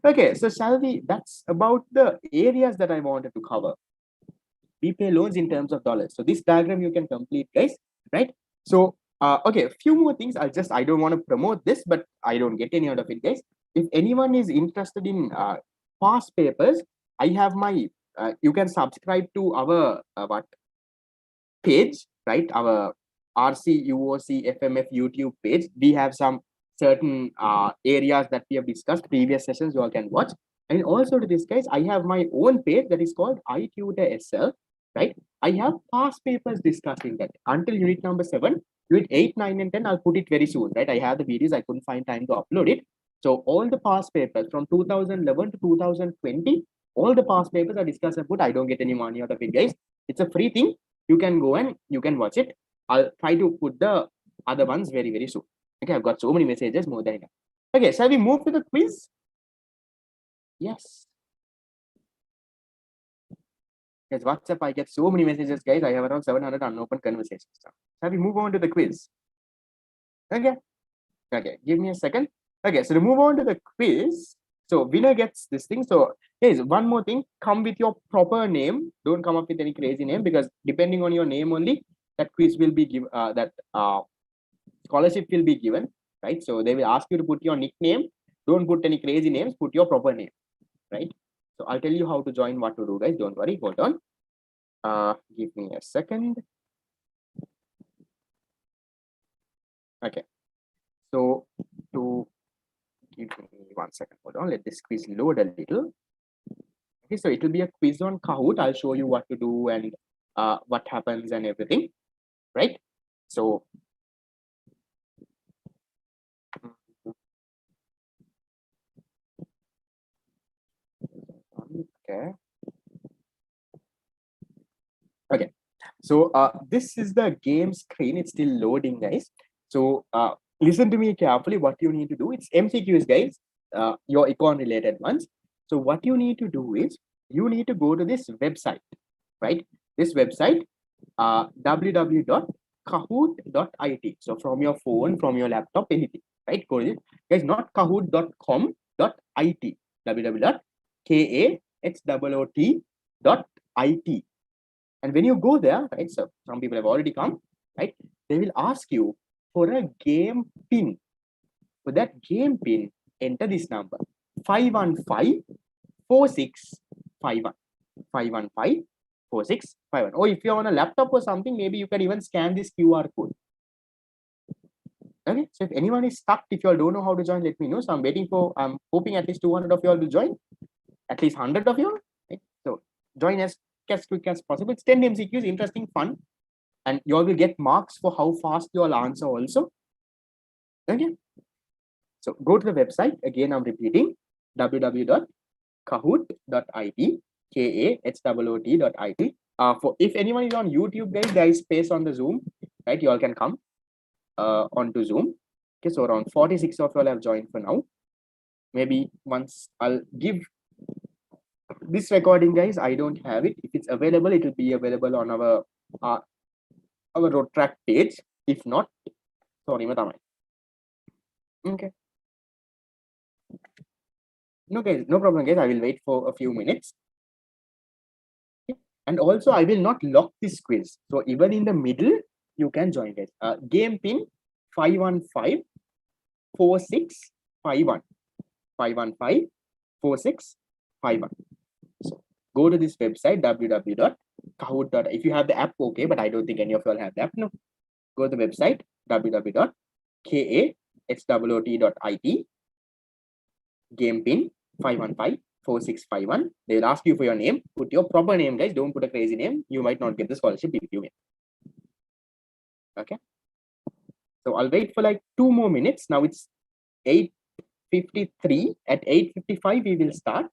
Okay, so shall we? That's about the areas that I wanted to cover. We pay loans in terms of dollars. So this diagram you can complete, guys, right? So, okay, a few more things. I don't want to promote this, but I don't get any out of it, guys. If anyone is interested in past papers, I have my, you can subscribe to our, page, right? Our RC, UOC, FMF YouTube page. We have some certain areas that we have discussed previous sessions you all can watch. And also to this, guys, I have my own page that is called iTutor SL, right? I have past papers discussing that until unit number 7, unit 8, 9, and 10. I'll put it very soon, right? I have the videos. I couldn't find time to upload it. So all the past papers from 2011 to 2020, all the past papers are discussed about. I don't get any money out of it, guys. It's a free thing. You can go and you can watch it. I'll try to put the other ones very, very soon. Okay, I've got so many messages, more than enough. Okay, shall we move to the quiz? Yes. Yes, WhatsApp, I get so many messages, guys. I have around 700 unopened conversations. Shall we move on to the quiz? Okay. Okay, give me a second. Okay, so to move on to the quiz, so winner gets this thing. So guys, one more thing, come with your proper name. Don't come up with any crazy name, because depending on your name only, that quiz will be given, that scholarship will be given. right? So they will ask you to put your nickname. Don't put any crazy names, put your proper name, right? So I'll tell you how to join, what to do, guys. Don't worry, hold on. Give me a second. Okay, so to give me 1 second, hold on, let this quiz load a little. Okay, so it will be a quiz on Kahoot. I'll show you what to do and what happens and everything, right? So okay, okay. So this is the game screen. It's still loading, guys. So listen to me carefully. What you need to do, it's MCQs, guys. Your econ related ones. So what you need to do is you need to go to this website, right? This website, www.kahoot.it. So from your phone, from your laptop, anything, right? Go to it, guys. Not kahoot.com.it. www.kahoot.it. And when you go there, right, so some people have already come, right? They will ask you for a game pin. For that game pin, enter this number 515 4651. 515 4651. Or if you're on a laptop or something, maybe you can even scan this QR code. Okay, so if anyone is stuck, if you all don't know how to join, let me know. So I'm hoping at least 200 of you all will join, at least 100 of you all. Right? So join as quick as possible. It's 10 MCQs, interesting, fun, and you all will get marks for how fast you all answer also. Okay, so go to the website again. I'm repeating www.kahoot.it, kahoot.it. For if anyone is on YouTube, guys, there is space on the Zoom, right? You all can come onto Zoom. Okay, so around 46 of you all have joined for now. Maybe once I'll give this recording, guys, I don't have it. If it's available, it will be available on our road track page. If not, sorry, madam. Okay. No, guys, no problem, guys. I will wait for a few minutes. Okay. And also, I will not lock this quiz. So even in the middle, you can join, guys. Game pin 515 4651. 515 4651. So go to this website www.kahoot. If you have the app, okay, but I don't think any of you all have the app. No, go to the website www.kahoot.it, game pin 515 4651. They will ask you for your name. Put your proper name, guys. Don't put a crazy name. You might not get the scholarship if you win. Okay, so I'll wait for like 2 more minutes. Now it's 8:53. At 8:55 we will start.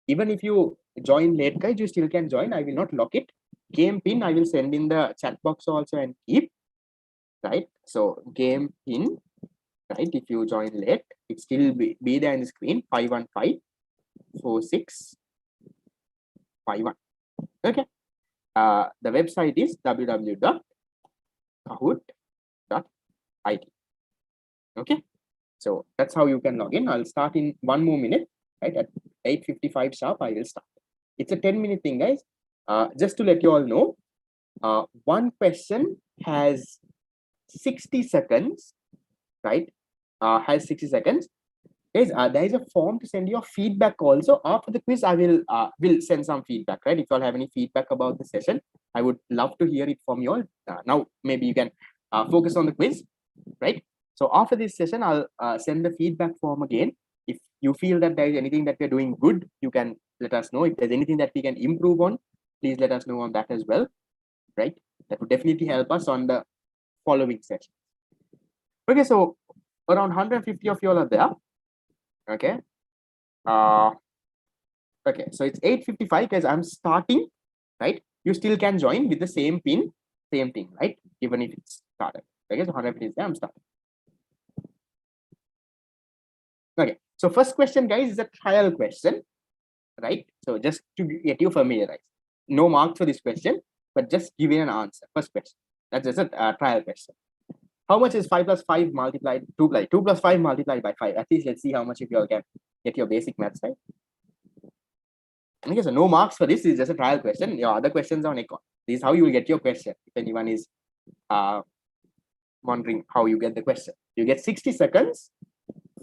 Even if you join late, guys, you still can join. I will not lock it. Game pin I will send in the chat box also and keep, right? So game pin, right? If you join late, it still be there in the screen. 515 4651. Okay. The website is www.kahoot.it. Okay. So that's how you can log in. I'll start in 1 more minute. Right, at 8:55 sharp, I will start. It's a 10-minute thing, guys. Just to let you all know, one question has 60 seconds, right? Has 60 seconds. Guys, there is a form to send your feedback also. After the quiz, I will send some feedback, right? If you all have any feedback about the session, I would love to hear it from you all. Now, maybe you can focus on the quiz, right? So after this session, I'll send the feedback form again. If you feel that there is anything that we're doing good, you can let us know. If there's anything that we can improve on, please let us know on that as well, right? That would definitely help us on the following session. Okay, so around 150 of you all are there. Okay. Okay, so it's 8:55 because I'm starting, right? You still can join with the same pin, same thing, right? Even if it's started. Okay, so 150 is there, I'm starting. Okay, so first question, guys, is a trial question, right? So just to get you familiarized, no mark for this question, but just give me an answer. First question, that's just a trial question. How much is 5 plus 5 multiplied 2 by 2 plus 5 multiplied by 5? At least let's see how much if you all can get your basic maths right. Okay, so no marks for this. Is just a trial question. Your other questions on Econ. This is how you will get your question. If anyone is wondering how you get the question. You get 60 seconds,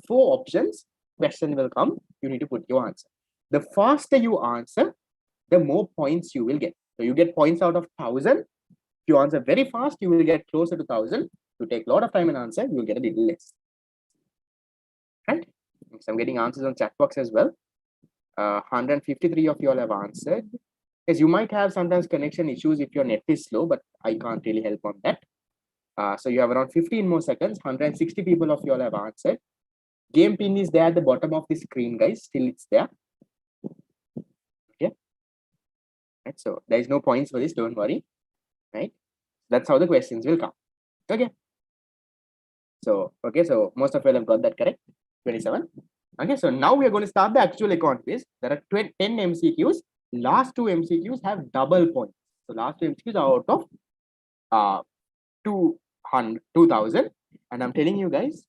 4 options, question will come, you need to put your answer. The faster you answer, the more points you will get. So you get points out of 1000. If you answer very fast, you will get closer to 1000. You take a lot of time and answer, you will get a little less. Right? So I'm getting answers on chat box as well. 153 of you all have answered. Yes, you might have sometimes connection issues if your net is slow, but I can't really help on that. So you have around 15 more seconds. 160 people of you all have answered. Game pin is there at the bottom of the screen, guys. Still it's there. Okay. Right, so there is no points for this, don't worry. Right? That's how the questions will come. Okay. So, okay, so most of you have got that correct. 27. Okay, so now we are going to start the actual econ quiz. There are 10 MCQs. Last 2 MCQs have double points. So last 2 MCQs are out of 2000. And I'm telling you guys,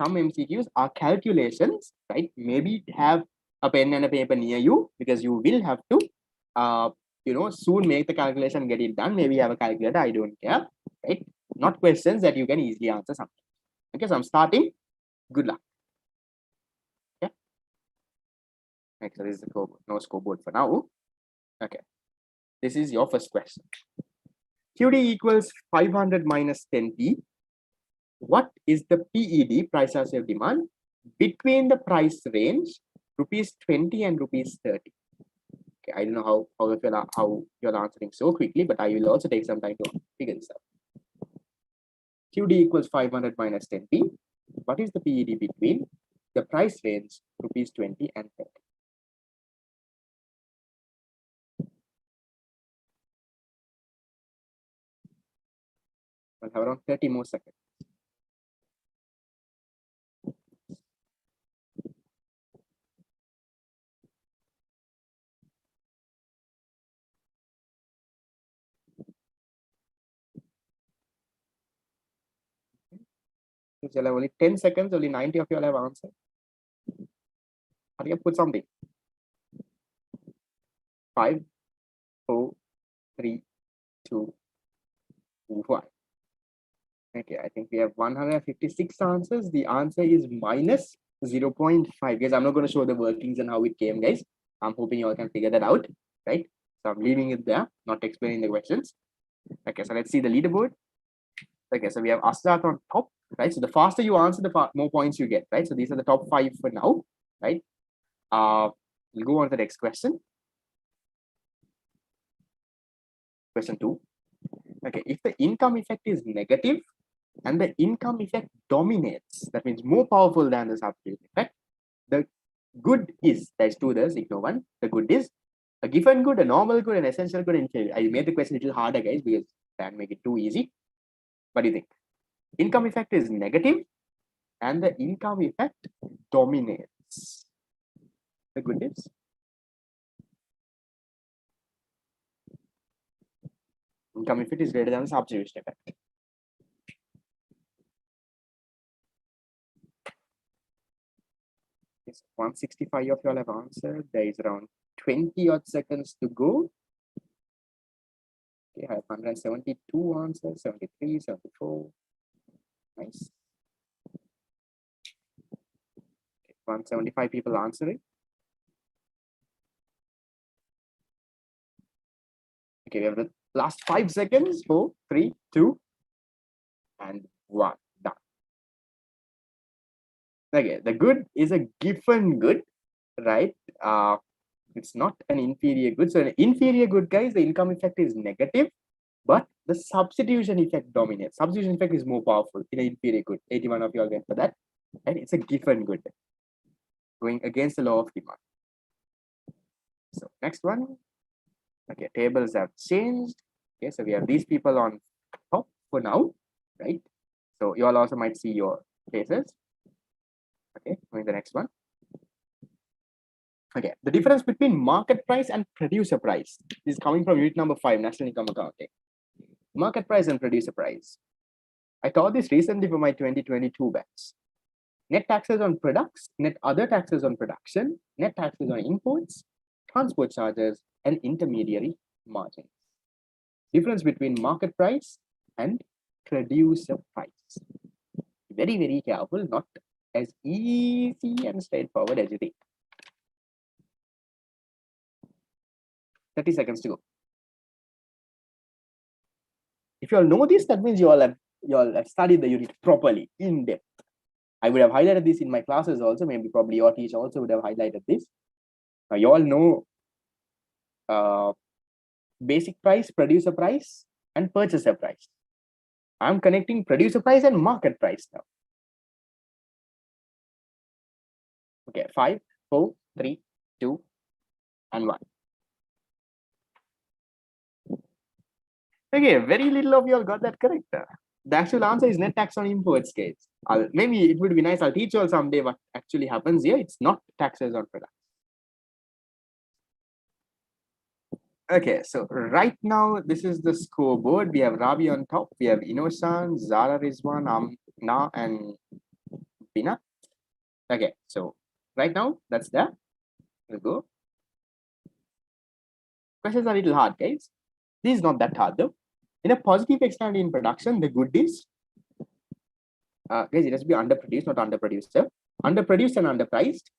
some MCQs are calculations, right? Maybe have a pen and a paper near you because you will have to, soon make the calculation, get it done. Maybe you have a calculator, I don't care, right? Not questions that you can easily answer something. Okay, so I'm starting. Good luck. Okay. Okay, so this is the no scoreboard for now. Okay, this is your first question. QD equals 500 minus 10p. What is the PED, price of sale demand, between the price range rupees 20 and rupees 30? Okay, I don't know how you're answering so quickly, but I will also take some time to figure this out. QD equals 500 minus 10p. What is the PED between the price range rupees 20 and 30? I'll have around 30 more seconds. If you have only 10 seconds, only 90 of you all have answered. Hurry up, put something. 5, 4, 3, 2, 1. Okay, I think we have 156 answers. The answer is minus 0.5. Guys, I'm not going to show the workings and how it came, guys. I'm hoping you all can figure that out, right? So I'm leaving it there, not explaining the questions. Okay, so let's see the leaderboard. Okay, so we have Arshad on top, right? So the faster you answer, the more points you get, right? So these are the top 5 for now, right? We'll go on to the next question. Question 2. Okay, if the income effect is negative and the income effect dominates, that means more powerful than the substitution effect, the good is, there's 2 there's, ignore 1. The good is a given good, a normal good, an essential good, and inferior. I made the question a little harder, guys, because that make it too easy. What do you think? Income effect is negative and the income effect dominates. The good is income effect is greater than the substitution effect. Yes, 165 of you all have answered. There is around 20 odd seconds to go. Okay, I have 172 answers, 73, 74. Nice. Okay, 175 people answering. Okay, we have the last 5 seconds. 4, 3, 2, and 1. Done. Okay, the good is a given good, right? It's not an inferior good. So an inferior good, guys, the income effect is negative, but the substitution effect dominates. Substitution effect is more powerful in an inferior good. 81 of you all went for that. And it's a given good, going against the law of demand. So next one. Okay, tables have changed. Okay, so we have these people on top for now, right? So you all also might see your faces. Okay, going to the next one. Okay, the difference between market price and producer price is coming from unit number 5, National Income Accounting. Market price and producer price. I taught this recently for my 2022 batch. Net taxes on products, net other taxes on production, net taxes on imports, transport charges, and intermediary margins. Difference between market price and producer price. very, very careful, not as easy and straightforward as you think. 30 seconds to go. If you all know this, that means you all have studied the unit properly, in depth. I would have highlighted this in my classes also. Maybe probably your teacher also would have highlighted this. Now you all know basic price, producer price, and purchaser price. I'm connecting producer price and market price now. Okay, 5, 4, 3, 2, and 1. Okay, very little of you all got that correct. The actual answer is net tax on imports, guys. Maybe it would be nice. I'll teach you all someday what actually happens here. It's not taxes on products. Okay, so right now, this is the scoreboard. We have Ravi on top. We have Inoshan, Zara Rizwan, Amna, and Bina. Okay, so right now, that's there. We'll go. Questions are a little hard, guys. This is not that hard, though. In a positive externality in production, the good is, guys, it has to be underproduced, not underproduced. Underproduced and underpriced.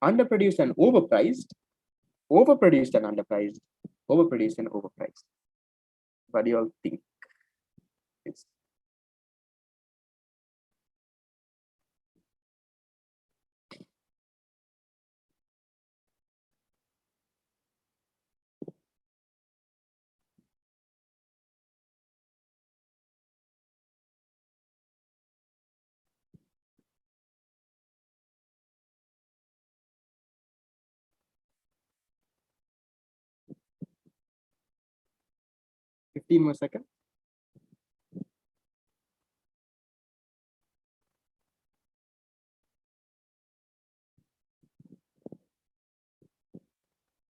Underproduced and overpriced. Overproduced and underpriced. Overproduced and overpriced. What do you all think? It's 15 more seconds.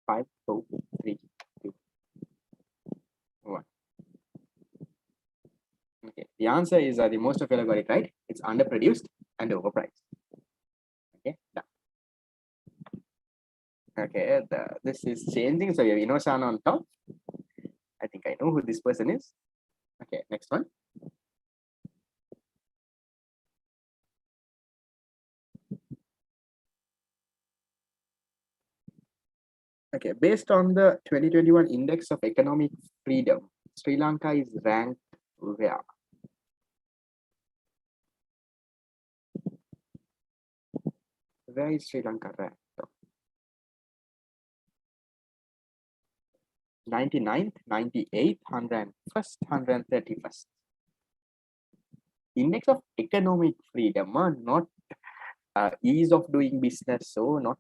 5, 4, 3, 2, 1. Okay, the answer is the most of you got it right. It's underproduced and overpriced. Okay, done. Okay, this is changing. So you have Inoshan on top. I think I know who this person is. Okay, next one. Okay, based on the 2021 Index of Economic Freedom, Sri Lanka is ranked where? Where is Sri Lanka ranked? 99th, 98th, 101st, 131st. Index of Economic Freedom, not ease of doing business, so not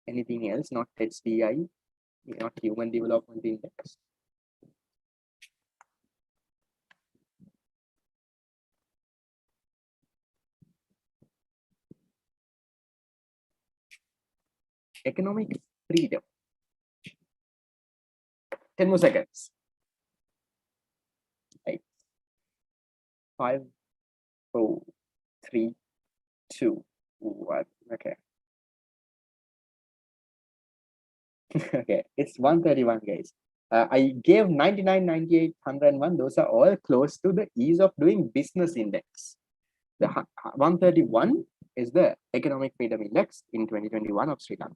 anything else, not HDI, not Human Development Index. Economic freedom. 10 more seconds. 8, 5, 4, 3, 2, 1. Okay. Okay, it's 131, guys. I gave 99, 98, 101. Those are all close to the ease of doing business index. The 131 is the economic freedom index in 2021 of Sri Lanka.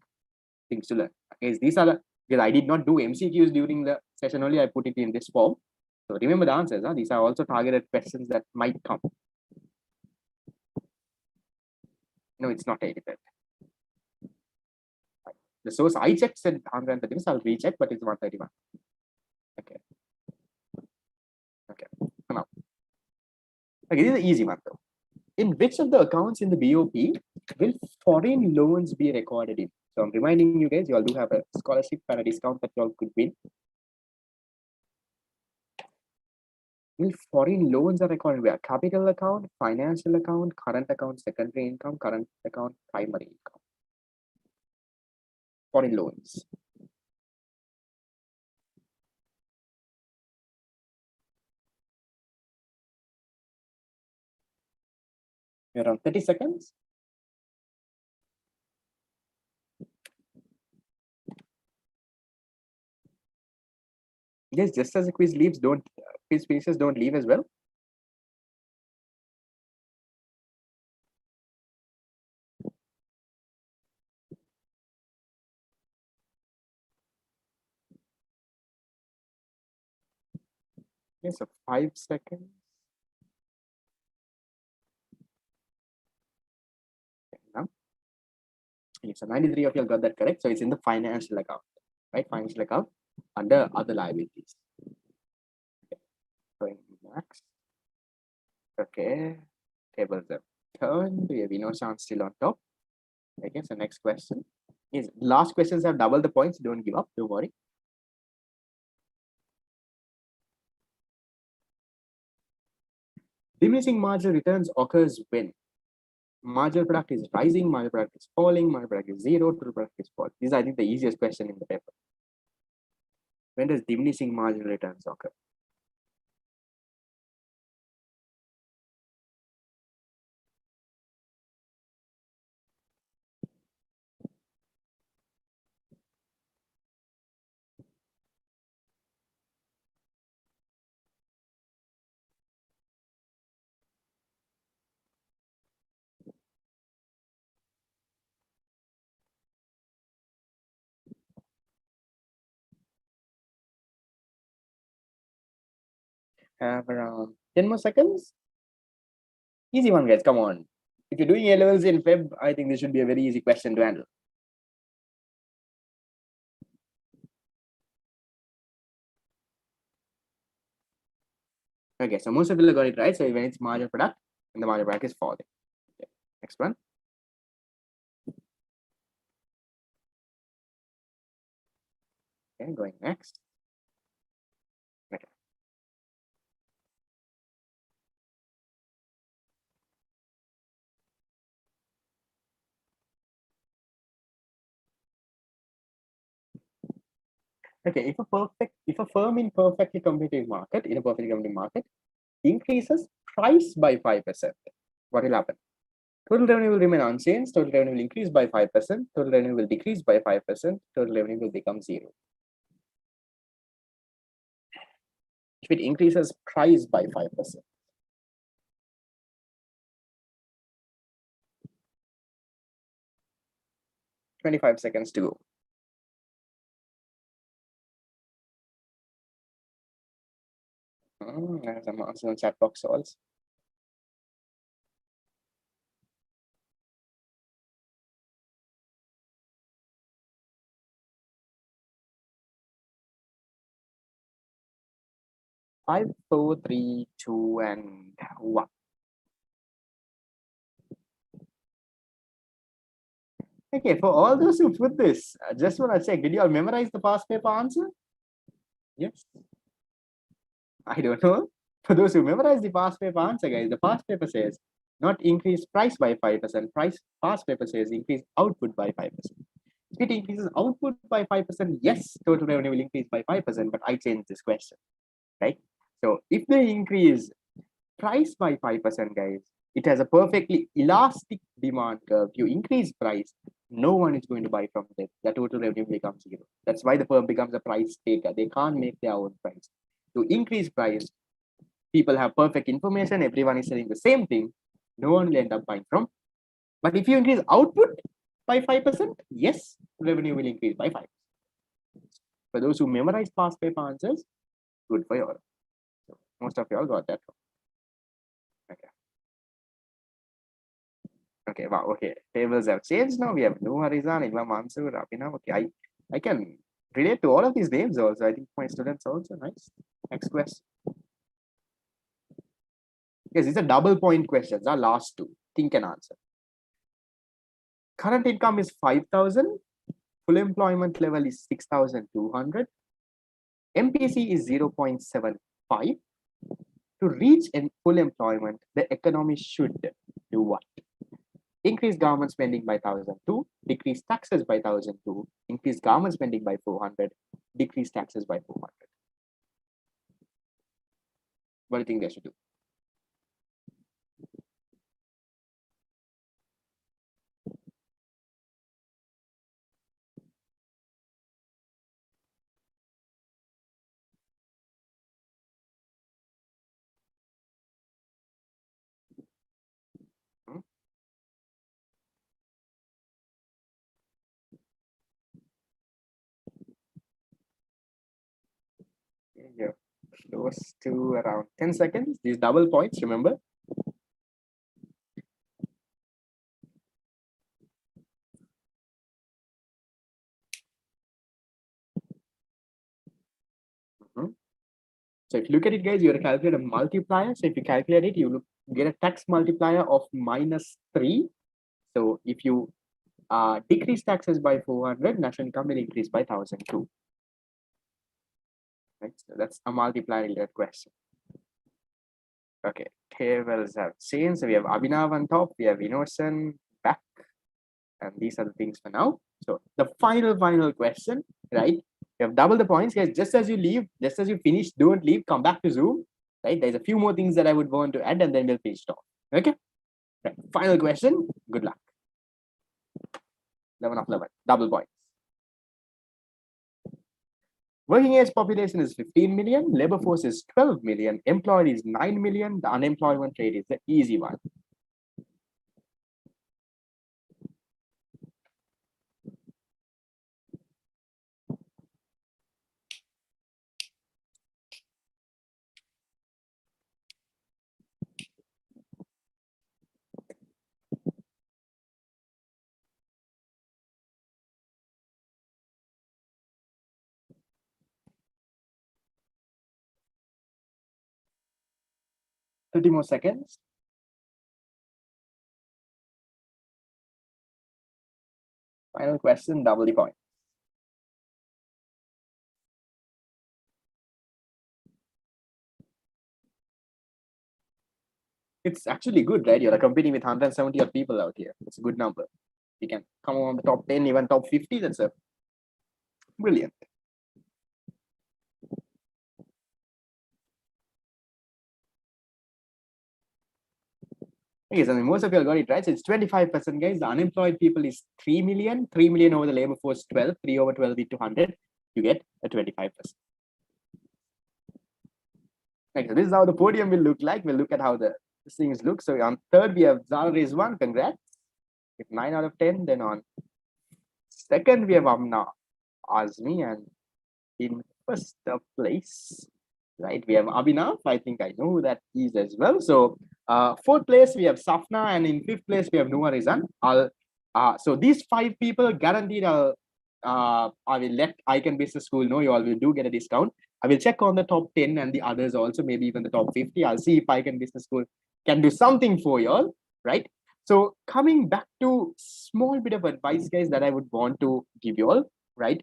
Things to learn. Okay, these are the, because I did not do MCQs during the session only, I put it in this form. So remember the answers. These are also targeted questions that might come. No, it's not 85. The source I checked said 130, so I'll recheck, but it's 131. Okay. Okay. Come on. Okay, this is an easy one though. In which of the accounts in the BOP will foreign loans be recorded in? So I'm reminding you guys, you all do have a scholarship and a discount that you all could win. Will foreign loans are recorded where? Capital account, financial account, current account, secondary income, current account, primary income. Foreign loans. You're around 30 seconds. Yes, just as the quiz leaves, quiz finishes, don't leave as well. Okay, so 5 seconds. Okay, now, okay, so 93 of you got that correct. So it's in the financial account, right? Financial account under other liabilities. Okay, going next. Okay, tables are turned. We have Innocent still on top. Okay, so next question is last questions have double the points. Don't give up. Don't worry. Diminishing marginal returns occurs when marginal product is rising, marginal product is falling, marginal product is zero, total product is falling. This is, I think, the easiest question in the paper. When does diminishing marginal returns occur? Have around 10 more seconds. Easy one, guys. Come on. If you're doing A levels in Feb, I think this should be a very easy question to handle. Okay, so most of you got it right. So when it's marginal product and the marginal product is falling. Okay. Next one. Okay, going next. Okay. Okay, if a firm in perfectly competitive market, in a perfectly competitive market, increases price by 5%, what will happen? Total revenue will remain unchanged, total revenue will increase by 5%, total revenue will decrease by 5%, total revenue will become zero. If it increases price by 5%. 25 seconds to go. There's some answers on chat box also. Five, four, three, two, and one. Okay, for all those who put this, I just want to check, did you all memorize the past paper answer? Yes. I don't know. For those who memorize the past paper answer, guys, the past paper says not increase price by 5%. Past paper says increase output by 5%. If it increases output by 5%, yes, total revenue will increase by 5%, but I changed this question, right? So if they increase price by 5%, guys, it has a perfectly elastic demand curve. You increase price, no one is going to buy from them. The total revenue becomes zero. That's why the firm becomes a price taker. They can't make their own price. To increase price, people have perfect information, everyone is selling the same thing, no one will end up buying from. But if you increase output by 5%, yes, revenue will increase by 5%. For those who memorize past paper answers, good for you all. So most of you all got that. Okay. Okay, wow, okay. Tables have changed now. We have Noor Harizan, Ilham Mansur, Abhinav. Okay, I can relate to all of these names also. I think my students also. Nice. Next question. Yes, it's a double point questions. Our last two. Think and answer. Current income is 5,000. Full employment level is 6,200. MPC is 0.75. To reach full employment, the economy should do what? Increase government spending by 1,002, decrease taxes by 1,002, increase government spending by 400, decrease taxes by 400. What do you think they should do? Hmm? Yeah. Close to around 10 seconds. These double points, remember. Mhm. So if you look at it, guys, you have to calculate a multiplier. So if you calculate it, you get a tax multiplier of -3. So if you decrease taxes by 400, national income will increase by 1,002. Right? So that's a multiplier related question. Okay, tables have changed. So we have Abhinav on top, we have Innocent back, and these are the things for now. So the final question, right? You have double the points, guys. Just as you leave, just as you finish, don't leave, come back to Zoom. Right? There's a few more things that I would want to add, and then we'll finish off. Okay. Right. Final question. Good luck. 11 of 11. Double points. Working age population is 15 million. Labor force is 12 million. Employed is 9 million. The unemployment rate is the easy one. Thirty more seconds. Final question, double the point. It's actually good, right? You're competing with 170 odd people out here. It's a good number. You can come on the top 10, even top 50. That's a brilliant. Okay, so most of you all got it right. So it's 25%, guys. The unemployed people is 3 million. 3 million over the labor force 12. 3 over 12 into 100. You get a 25%. Okay, so this is how the podium will look like. We'll look at how the things look. So on third, we have Zara Rizwan. Congrats. With 9 out of 10. Then on second, we have Amna Azmi. And in first place, right, we have Abhinav. I think I know who that is as well. So fourth place, we have Safna. And in fifth place, we have Noor Rizan. So these 5 people guaranteed I will let Icon Business School know you all will do get a discount. I will check on the top 10 and the others also, maybe even the top 50. I'll see if Icon Business School can do something for you all, right? So coming back to small bit of advice, guys, that I would want to give you all, right?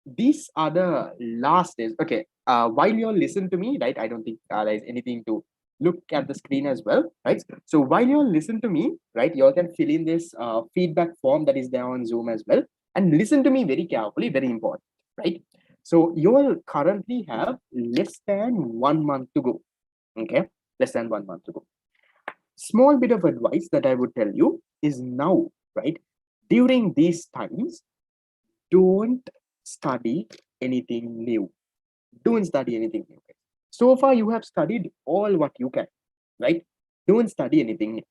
These are the last days. Okay, while you all listen to me, right? I don't think there's anything to look at the screen as well, right? So while you all listen to me, right, you all can fill in this feedback form that is there on Zoom as well, and listen to me very carefully, very important, right? So you all currently have less than 1 month to go, okay? Less than 1 month to go. Small bit of advice that I would tell you is now, right? During these times, don't study anything new. Don't study anything new. So far, you have studied all what you can, right? Don't study anything new.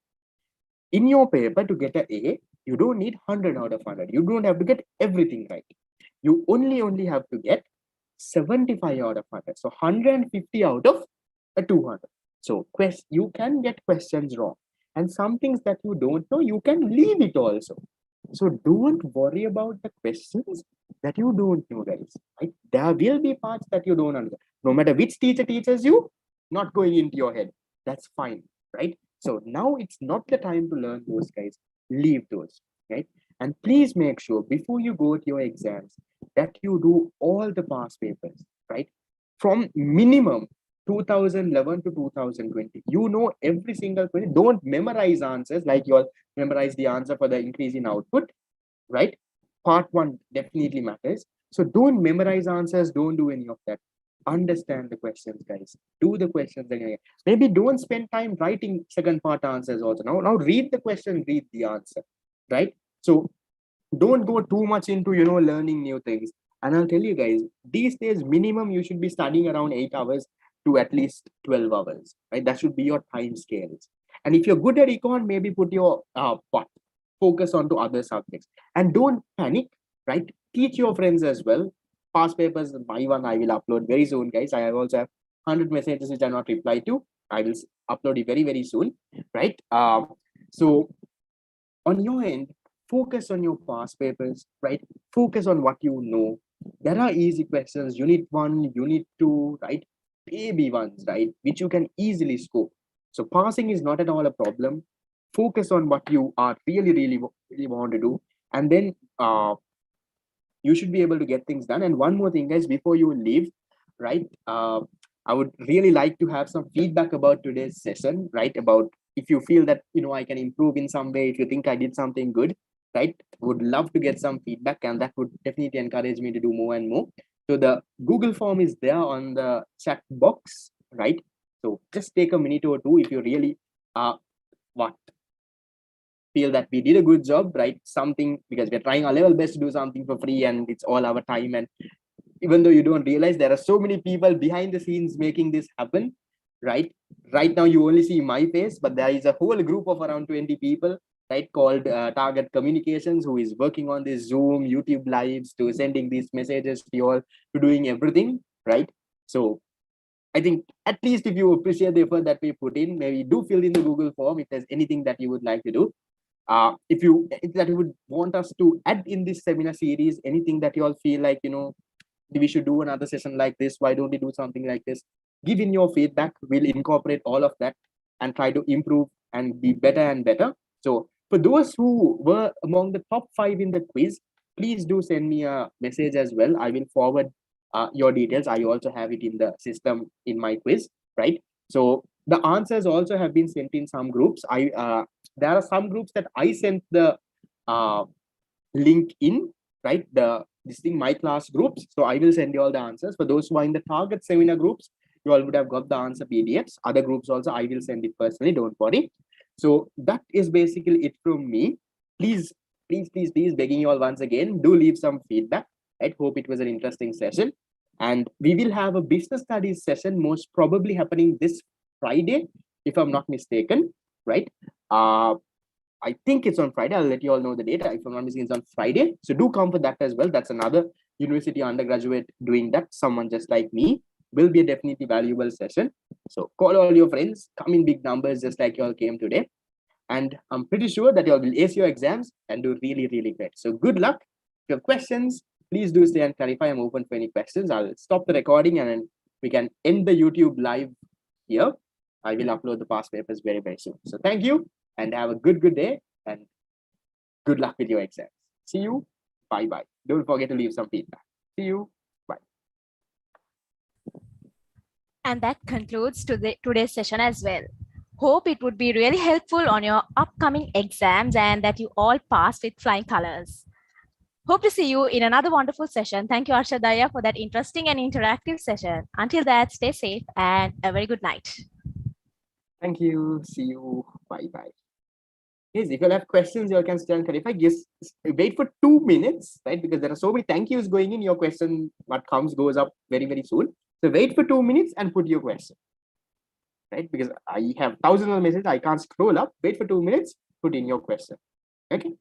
In your paper, to get an A, you don't need 100 out of 100. You don't have to get everything right. You only have to get 75 out of 100. So 150 out of a 200. So you can get questions wrong. And some things that you don't know, you can leave it also. So don't worry about the questions that you don't know, guys. Right? There will be parts that you don't understand. No matter which teacher teaches you, not going into your head. That's fine, right? So now it's not the time to learn those, guys. Leave those, right? And please make sure before you go to your exams that you do all the past papers, right? From minimum 2011 to 2020. You know every single question. Don't memorize answers like you all memorize the answer for the increase in output, right? Part 1 definitely matters. So don't memorize answers. Don't do any of that. Understand the questions, guys. Do the questions again. Maybe don't spend time writing second part answers also. Now read the question, read the answer, right? So don't go too much into learning new things. And I'll tell you guys, these days minimum you should be studying around 8 hours to at least 12 hours, right? That should be your time scales. And if you're good at econ, maybe put your focus onto other subjects. And don't panic, right? Teach your friends as well. past papers, my one I will upload very soon, guys. I also have 100 messages which are not replied to. I will upload it very, very soon, right? So on your end, focus on your past papers, right? Focus on what you know. There are easy questions, unit 1, unit 2, right? Baby ones, right? Which you can easily score. So passing is not at all a problem. Focus on what you are really want to do. And then you should be able to get things done. And one more thing, guys, before you leave, right? I would really like to have some feedback about today's session, right? About if you feel that I can improve in some way, if you think I did something good, right? Would love to get some feedback, and that would definitely encourage me to do more and more. So the Google form is there on the chat box, right? So just take a minute or two if you really what feel that we did a good job, right? Something, because we're trying our level best to do something for free, and it's all our time. And even though you don't realize, there are so many people behind the scenes making this happen, right? Right now you only see my face, but there is a whole group of around 20 people, right, called Target Communications, who is working on this Zoom, YouTube lives, to sending these messages to you all, to doing everything, right? So I think at least if you appreciate the effort that we put in, maybe do fill in the Google form if there's anything that you would like to do. If you would want us to add in this seminar series, anything that you all feel like we should do another session like this, why don't we do something like this, give in your feedback. We'll incorporate all of that and try to improve and be better and better. So for those who were among the top 5 in the quiz, please do send me a message as well. I will forward your details. I also have it in the system in my quiz, right? So the answers also have been sent in some groups. There are some groups that I sent the link in, right? This thing, my class groups. So I will send you all the answers. For those who are in the target seminar groups, you all would have got the answer PDFs. Other groups also, I will send it personally, don't worry. So that is basically it from me. Please, please, begging you all once again, do leave some feedback. I hope it was an interesting session. And we will have a business studies session, most probably happening this Friday, if I'm not mistaken, right? I think it's on Friday. I'll let you all know the date. If I'm not mistaken, it's on Friday. So do come for that as well. That's another university undergraduate doing that. Someone just like me, will be a definitely valuable session. So call all your friends, come in big numbers, just like you all came today. And I'm pretty sure that you all will ace your exams and do really, really great. So good luck. If you have questions, please do stay and clarify. I'm open for any questions. I'll stop the recording and then we can end the YouTube live here. I will upload the past papers very, very soon. So thank you and have a good day and good luck with your exams. See you. Bye-bye. Don't forget to leave some feedback. See you. Bye. And that concludes today's session as well. Hope it would be really helpful on your upcoming exams and that you all pass with flying colors. Hope to see you in another wonderful session. Thank you, Arshad, for that interesting and interactive session. Until that, stay safe and a very good night. Thank you. See you. Bye-bye. Yes, if you have questions, you can still clarify. Just wait for 2 minutes, right? Because there are so many thank yous going in. Your question, what comes, goes up very, very soon. So wait for 2 minutes and put your question, right? Because I have thousands of messages. I can't scroll up. Wait for 2 minutes, put in your question. Okay.